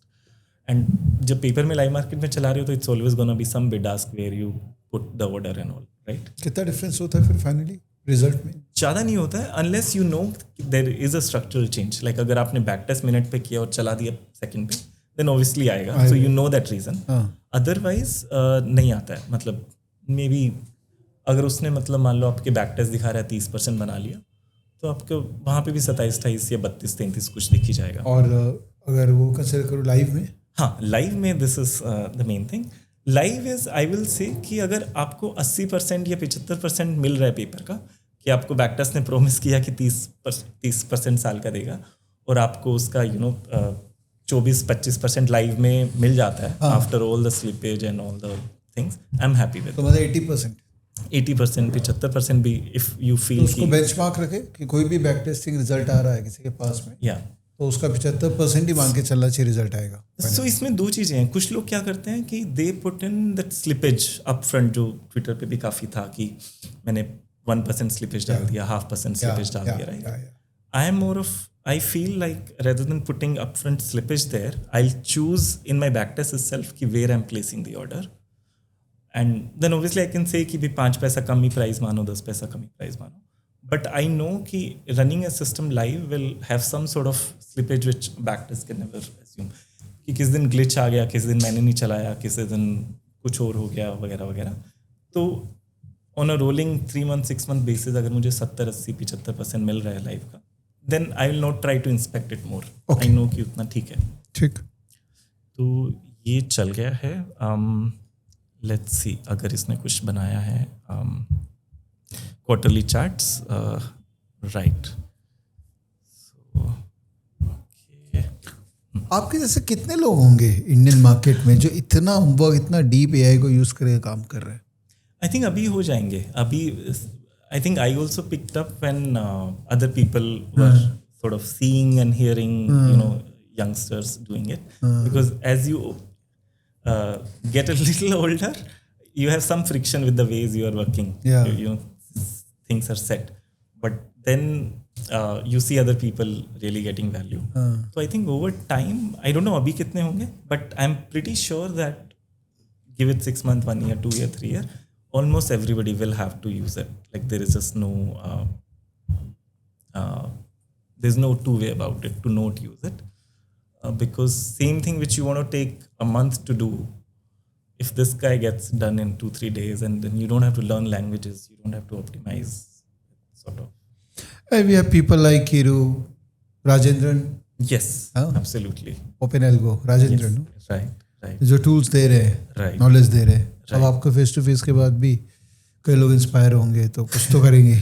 And जब पेपर में लाइव मार्केट में चला रहे हो तो it's always gonna be some bid ask where you put the order and all, right? कितना डिफरेंस होता है फिर फाइनली रिजल्ट में? ज़्यादा नहीं होता है unless you know there is a structural change. Like अगर आपने बैक टेस्ट मिनट पे किया और चला दिया सेकंड पे, then obviously आएगा. So you know that reason. Otherwise नहीं आता है. मतलब मे बी अगर उसने मतलब मान लो आपके बैक टेस्ट दिखा रहा है 30% बना लिया, तो आपको वहाँ पे भी 27-28 या 32-33 कुछ दिख ही जाएगा. और अगर वो कंसिडर करो लाइव में, हाँ लाइव में this is the main thing. Live is I will say कि अगर आपको 80% या 75% मिल रहा है पेपर का, कि आपको बैक टेस्ट ने प्रोमिस किया कि 30% साल का देगा और आपको उसका 24-25% लाइव में मिल जाता है after all the slippage and all the things, I am happy with. तो मतलब 80%, 75% भी इफ यू फील उसको बेंचमार्क रखे कि कोई भी बैक टेस्टिंग रिजल्ट आ रहा है किसी के पास में, या तो उसका 75% ही मान के चलना चाहिए रिजल्ट आएगा. सो इसमें दो चीज़ें हैं. कुछ लोग क्या करते हैं कि they put in that slippage up front, जो ट्विटर पे भी काफ़ी था कि मैंने 1% स्लिपेज डाल दिया, 0.5% स्लिपेज डाल दिया, right? I am more of, I feel like rather than putting up front slippage there, I choose in my back test itself कि where I am placing the order, and then obviously I can say कि भी 5 पैसा कम ही price मानो, 10 पैसा कम ही price मानो. But I know कि running a system live will have some sort of slippage which backtest can never assume. कि किस दिन glitch आ गया, किस दिन मैंने नहीं चलाया, किस दिन कुछ और हो गया वगैरह वगैरह. तो on a rolling 3 month 6 month basis अगर मुझे 70-80-75% मिल रहा है लाइव का, then I will not try to inspect it more. Okay. I know कि उतना ठीक है. ठीक. तो ये चल गया है. लेट्स सी अगर इसने कुछ बनाया है क्वार्टरली चार्ट्स राइट. आपके जैसे कितने लोग होंगे इंडियन मार्केट में जो इतना होमवर्क, इतना डीप एआई को यूज करके काम कर रहे हैं? आई थिंक अभी हो जाएंगे. अभी I think I also picked up when other people were sort of seeing and hearing you know youngsters doing it, because as you get a little older, you have some friction with the ways you are working. Yeah. You know, things are set, but then you see other people really getting value. So I think over time, I don't know abhi kitne honge, but I'm pretty sure that give it 6 months, 1 year, 2 year, 3 year, almost everybody will have to use it. Like there is just no there's no two way about it to not use it. Because same thing which you want to take a month to do, if this guy gets done in 2-3 days, and then you don't have to learn languages, you don't have to optimize, sort of. And we have people like Kiru, Rajendran, Yes, Oh. absolutely. OpenAlgo, Rajendran, no? Right. जो tools दे रहे हैं, Right. Knowledge दे रहे हैं. अब Right. आपको face to face के बाद भी कई लोग इंस्पायर होंगे, तो कुछ तो करेंगे.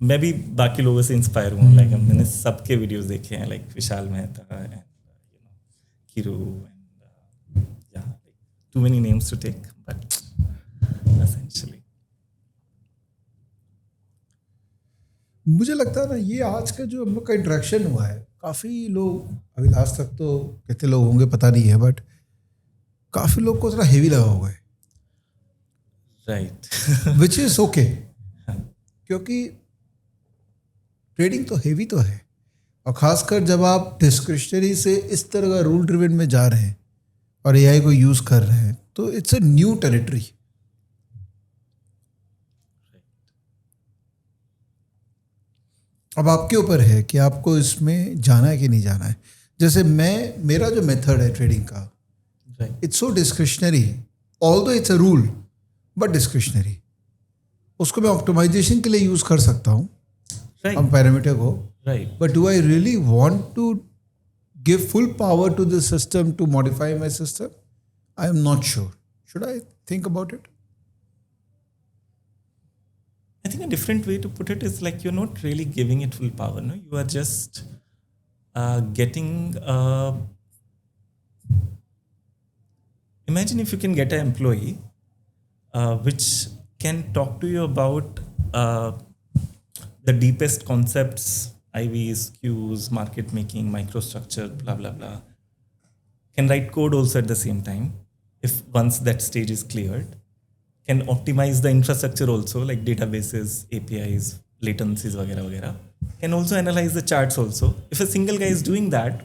मैं भी बाकी लोगों से इंस्पायर हुआ. लाइक मैंने सबके वीडियोस देखे हैं, like Vishal Mehta and Kiru and too many names to take, but essentially मुझे लगता है ना, ये आज का जो हम लोग का इंटरेक्शन हुआ है, काफ़ी लोग, अभी लास्ट तक तो कितने लोग होंगे पता नहीं है, बट काफ़ी लोग को थोड़ा हेवी लगा हुआ है. राइट. विच इज़ ओके, क्योंकि ट्रेडिंग तो हेवी तो है, और ख़ासकर जब आप डिस्क्रिशनरी से इस तरह का रूल ड्रिवन में जा रहे हैं और एआई को यूज़ कर रहे हैं, तो इट्स अ न्यू टेरिटरी. अब आपके ऊपर है कि आपको इसमें जाना है कि नहीं जाना है. जैसे मेरा जो मेथड है ट्रेडिंग का, it's so discretionary, although it's a rule but discretionary. उसको मैं ऑप्टिमाइजेशन के लिए यूज़ कर सकता हूँ, हम पैरामीटर को, right. but do I really want to give full power to the system to modify my system? I am not sure. Should I think about it? I think a different way to put it is like you're not really giving it full power. No, you are just getting. Imagine if you can get an employee which can talk to you about the deepest concepts, IVs, Qs, market making, microstructure, blah blah blah. Can write code also at the same time. If once that stage is cleared. Can optimize the infrastructure also, like databases, APIs, latencies, वगैरह वगैरह. Can also analyze the charts also. If a single guy is doing that,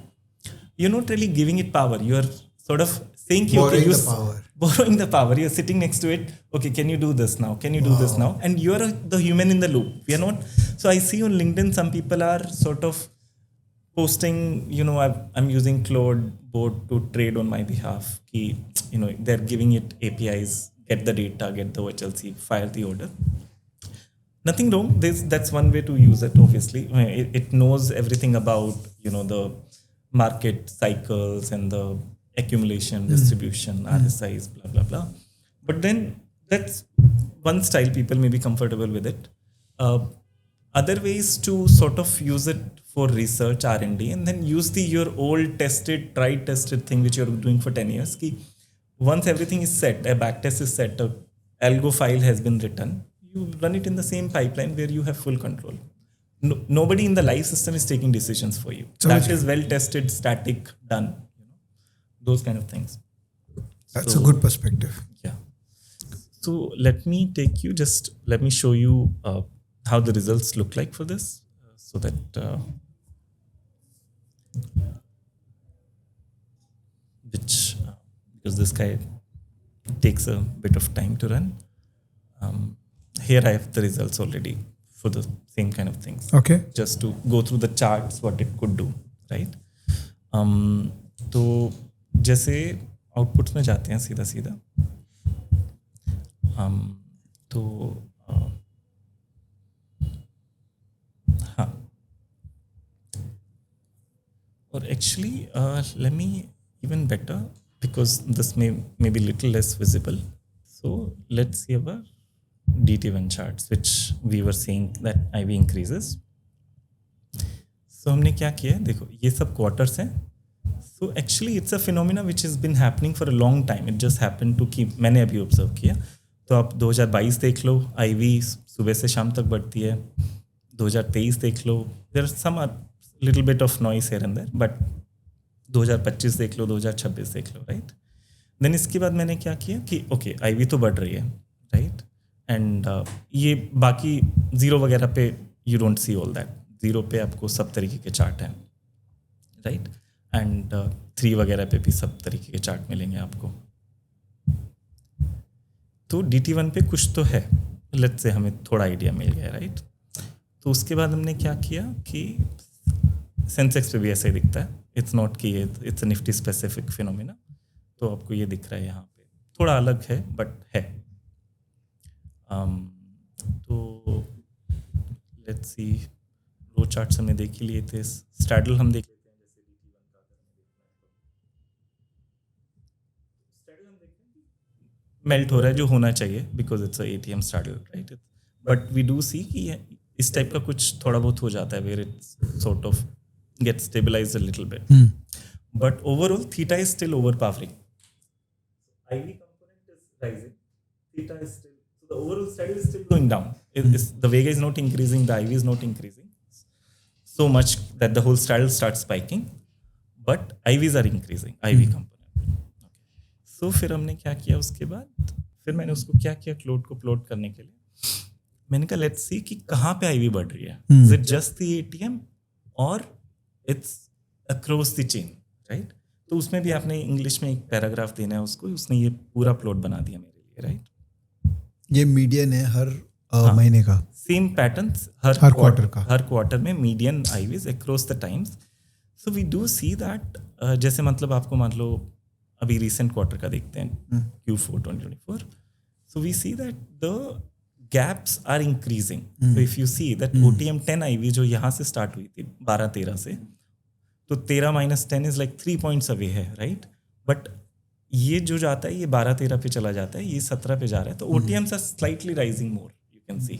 you're not really giving it power. You're sort of saying, Borrowing the power. Borrowing the power. You're sitting next to it. Okay, can you do this now? Can you do this now? And you're the human in the loop. We are not. So I see on LinkedIn, some people are sort of posting, you know, I'm using Claude Bot to trade on my behalf. Ki, you know, they're giving it APIs. Get the data, get the HLC, fire the order. Nothing wrong. That's one way to use it. Obviously, it knows everything about, you know, the market cycles and the accumulation, distribution, RSIs, blah blah blah. But then that's one style. People may be comfortable with it. Other ways to sort of use it for research, R&D, and then use your old tested, tried tested thing which you're doing for 10 years. Ki, once everything is set, a backtest is set, a algo file has been written, you run it in the same pipeline where you have full control. Nobody in the live system is taking decisions for you. That is well tested, static, done. You know, those kind of things. That's a good perspective. Yeah. So let me show you how the results look like for this, so that because this guy takes a bit of time to run. Here I have the results already for the same kind of things. Okay. Just to go through the charts, what it could do, right? तो जैसे outputs में जाते हैं सीधा सीधा, तो हाँ, Or actually, let me even better, because this may be little less visible. So let's see our DT1 charts, which we were seeing that IV increases. So हमने क्या किया है, देखो ये सब क्वार्टर्स हैं. So actually it's a phenomena which has been happening for a long time. It just happened to कि मैंने अभी ऑब्जर्व किया. तो आप 2022 देख लो, IV सुबह से शाम तक बढ़ती है. 2023 देख लो, there are some little bit of noise here and there, but 2025 देख लो, 2026 देख लो, राइट. देन इसके बाद मैंने क्या किया कि ओके IV तो बढ़ रही है, राइट. एंड ये बाकी ज़ीरो वगैरह पे you don't see all that. Zero पे आपको सब तरीके के चार्ट हैं, राइट. एंड 3 वगैरह पे भी सब तरीके के चार्ट मिलेंगे आपको. तो DT1 पे कुछ तो है, लेट्स से हमें थोड़ा आइडिया मिल गया, राइट. तो उसके बाद हमने क्या किया कि सेंसेक्स पे भी ऐसे ही दिखता है. इट्स नॉट कि it's a Nifty specific phenomena. तो आपको ये दिख रहा है यहाँ पे, थोड़ा अलग है बट है. तो लेट्स सी, रो चार्ट्स हमने देख ही लिए थे. स्ट्रैडल हम देख लेते हैं. जैसे DT1 का स्ट्रैडल हम देखते हैं मेल्ट हो रहा है जो होना चाहिए, because it's a ATM straddle, right. But we do see कि इस टाइप का कुछ थोड़ा बहुत हो जाता है, where it's sort of get stabilized a little bit. But overall theta is still overpowering. IV component is rising, theta is still, so the overall strategy is still going down. The Vega is not increasing, the IV is not increasing so much that the whole straddle starts spiking, but IVs are increasing, IV component. Okay. So फिर हमने क्या किया उसके बाद, फिर मैंने उसको क्या किया क्लोट को प्लॉट करने के लिए. मैंने कहा लेट्स सी कि कहाँ पे IV बढ़ रही है. Is it just the ATM और it's across the chain, right. तो उसमें भी आपने इंग्लिश में एक पैराग्राफ देना है उसको, उसने ये पूरा प्लॉट बना दिया मेरे लिए, राइट. ये मीडियन है हर महीने का, सेम पैटर्न हर क्वार्टर का, हर क्वार्टर में median IVs across the times. So we do see that, जैसे मतलब आपको मान लो अभी रिसेंट क्वार्टर का देखते हैं Q4 2024. So we see that the gaps are increasing. So if you see that OTM 10 IV जो यहाँ से स्टार्ट हुई थी 12-13 से, तो 13 - 10 इज लाइक 3 पॉइंट्स अवे है, राइट. बट ये जो जाता है ये 12-13 पे चला जाता है, ये 17 पे जा रहा है. तो OTMs are slightly rising more, you can see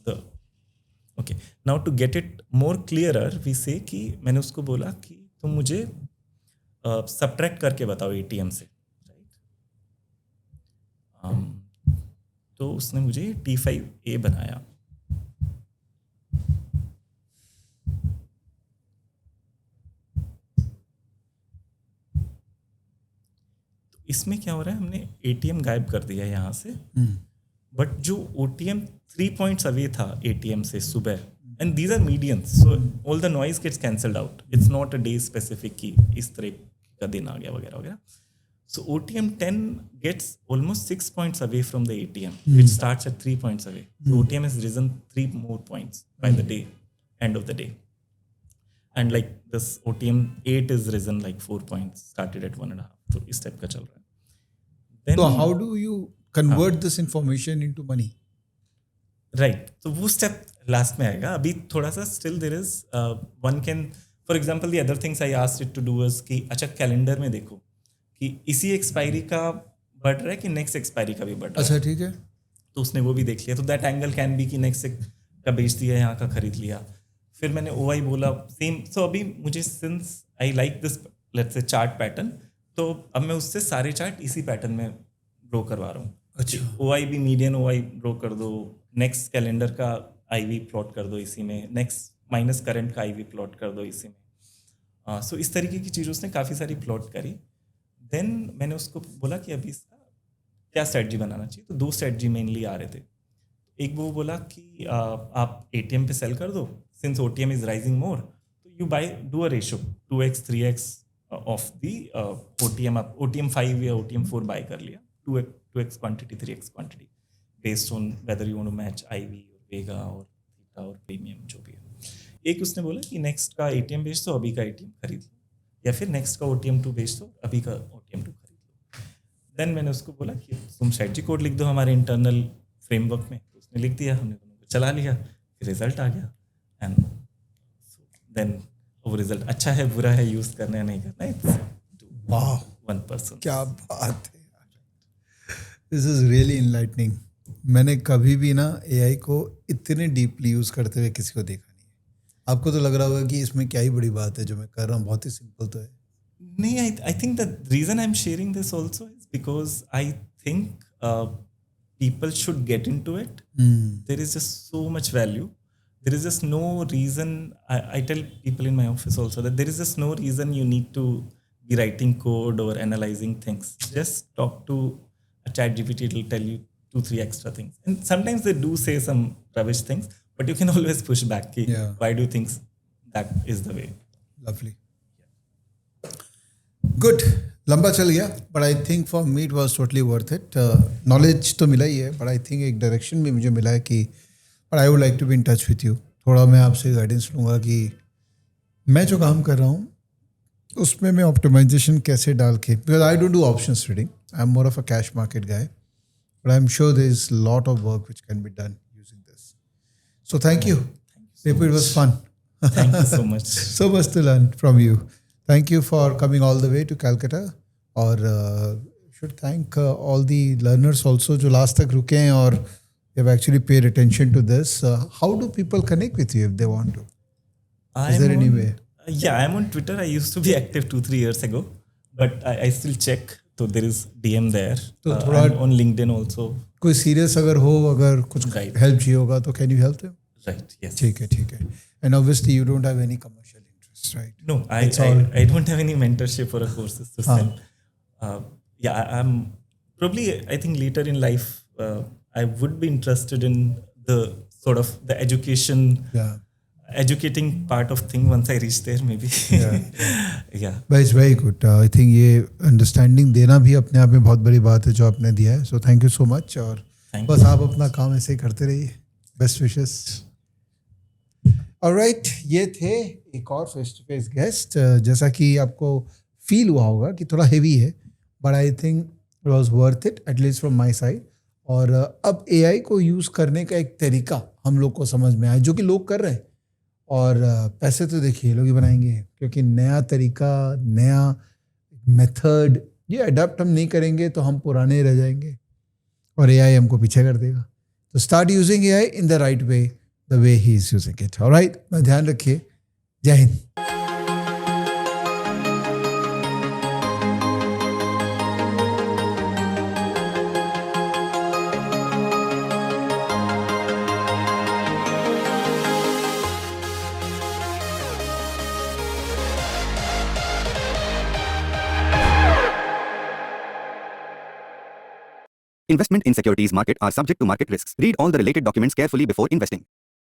the. Okay, now to get it more clearer we say कि मैंने उसको बोला कि तुम मुझे सब्ट्रैक्ट करके बताओ ATM से, राइट. तो उसने मुझे T5A बनाया. इसमें क्या हो रहा है, हमने ATM गायब कर दिया यहाँ से, बट जो OTM 3 पॉइंट्स अवे था ATM से सुबह, and these are medians, so all the noise gets cancelled out. It's not a day specific कि इस तरह का दिन आ गया वगैरह वगैरह. सो OTM 10 gets almost 6 points away from the ATM which starts at 3 points away. So OTM has risen 3 more points by the day, end of the day. And like this OTM 8 is risen like 4 points, started at 1.5. तो इस type का चल रहा है. Then, so how do you convert this information into money? Right. तो वो step last में आएगा. अभी थोड़ा सा still there is one can, for example the other things I asked it to do was कि अच्छा कैलेंडर में देखो कि इसी एक्सपायरी का बढ़ रहा है कि नेक्स्ट एक्सपायरी का भी बढ़ रहा है. अच्छा ठीक है. तो उसने वो भी देख लिया. तो दैट एंगल कैन बी कि नेक्स्ट का बेच दिया, यहाँ का खरीद लिया. फिर मैंने OI बोला सेम. सो अभी मुझे since I like this let's say chart pattern, तो अब मैं उससे सारे चार्ट इसी पैटर्न में ड्रॉ करवा रहा हूँ. अच्छा. OI भी मीडियन OI ड्रॉ कर दो, नेक्स्ट कैलेंडर का IV प्लॉट कर दो इसी में, नेक्स्ट माइनस करंट का IV प्लॉट कर दो इसी में. सो इस तरीके की चीज़ उसने काफ़ी सारी प्लॉट करी. देन मैंने उसको बोला कि अभी इसका क्या स्ट्रेटजी बनाना चाहिए. तो 2 स्ट्रेटजी मेनली आ रहे थे. एक वो बोला कि आप ATM पे सेल कर दो, since OTM is rising more, तो you buy do a ratio 2x 3x of the OTM. आप OTM 5 या OTM 4 बाय कर लिया, 2x quantity 3x quantity, based on whether you want to match IV और वेगा और theta और premium जो भी है. एक उसने बोला कि नेक्स्ट का ATM बेच दो, अभी का ATM खरीद लो, या फिर नेक्स्ट का OTM 2 बेच दो, अभी का OTM 2 खरीद लो. देन मैंने उसको बोला कि तुम स्ट्रेटजी कोड लिख दो हमारे इंटरनल फ्रेमवर्क में. तो उसने लिख दिया, हमने दोनों को चला लिया, फिर रिजल्ट आ गया. एंड देन वो रिजल्ट अच्छा है बुरा है यूज करना है नहीं करना इट्स वाह, वन पर्सन. क्या बात है, दिस इज रियली इनलाइटनिंग. मैंने कभी भी ना एआई को इतने डीपली यूज करते हुए किसी को देखा नहीं है. आपको तो लग रहा होगा कि इसमें क्या ही बड़ी बात है, जो मैं कर रहा हूँ बहुत ही सिंपल तो है. No, I think the reason I'm sharing this also is because I think people should get into it. There is just so much value. There is just no reason. I tell people in my office also that there is just no reason you need to be writing code or analyzing things. Just talk to a chat GPT, it will tell you 2-3 extra things. And sometimes they do say some rubbish things, but you can always push back. Ki, Yeah. Why do you think that is the way? Lovely, good. लंबा चल गया, but I think for me it was totally worth it. Knowledge तो मिला ही है, but I think एक direction भी मुझे मिला है कि but I would like to be in touch with you. थोड़ा मैं आपसे गाइडेंस लूँगा कि मैं जो काम कर रहा हूँ उसमें मैं ऑप्टिमाइजेशन कैसे डाल के, because I don't do option trading, I am more of a cash market guy, but I am sure there is lot of work which can be done using this. So thank you. It was fun. Thank you so much. So much to learn from you. Thank you for coming all the way to Calcutta. और should thank all the learners also जो last तक रुके हैं और have actually paid attention to this. How do people connect with you if they want to? Is there any way? Yeah, I'm on Twitter. I used to be active 2-3 years ago, but I still check. So there is DM there. तो थोड़ा I'm on LinkedIn also. कोई serious अगर हो, अगर कुछ Right. help चाहिए होगा तो can you help them? Right. Yes. ठीक है, ठीक है. And obviously you don't have any commercial interest, right? No, It's all- I don't have any mentorship or courses to sell. Yeah, I'm probably, I think later in life, I would be interested in the sort of the Yeah. educating part of thing once I reach there, maybe. Yeah. But it's very good. I think ये understanding देना भी अपने आप में बहुत बड़ी बात है जो आपने दिया है. सो थैंक यू सो मच. और Thank बस आप अपना काम ऐसे ही करते रहिए. Best wishes. ऑलराइट, ये थे एक और फेस टू फेस गेस्ट. जैसा कि आपको फील हुआ होगा कि थोड़ा हेवी है, but I think it was worth it, at least from my side. और अब एआई को यूज़ करने का एक तरीका हम लोग को समझ में आया, जो कि लोग कर रहे हैं. और पैसे तो देखिए लोग ही बनाएंगे, क्योंकि नया तरीका, नया मेथड, ये अडाप्ट हम नहीं करेंगे तो हम पुराने ही रह जाएंगे और एआई हमको पीछे कर देगा. तो start using AI in the right way, the way he is using it. Alright, मैं ध्यान रखिए. जय Hind. Investment in securities market are subject to market risks. Read all the related documents carefully before investing.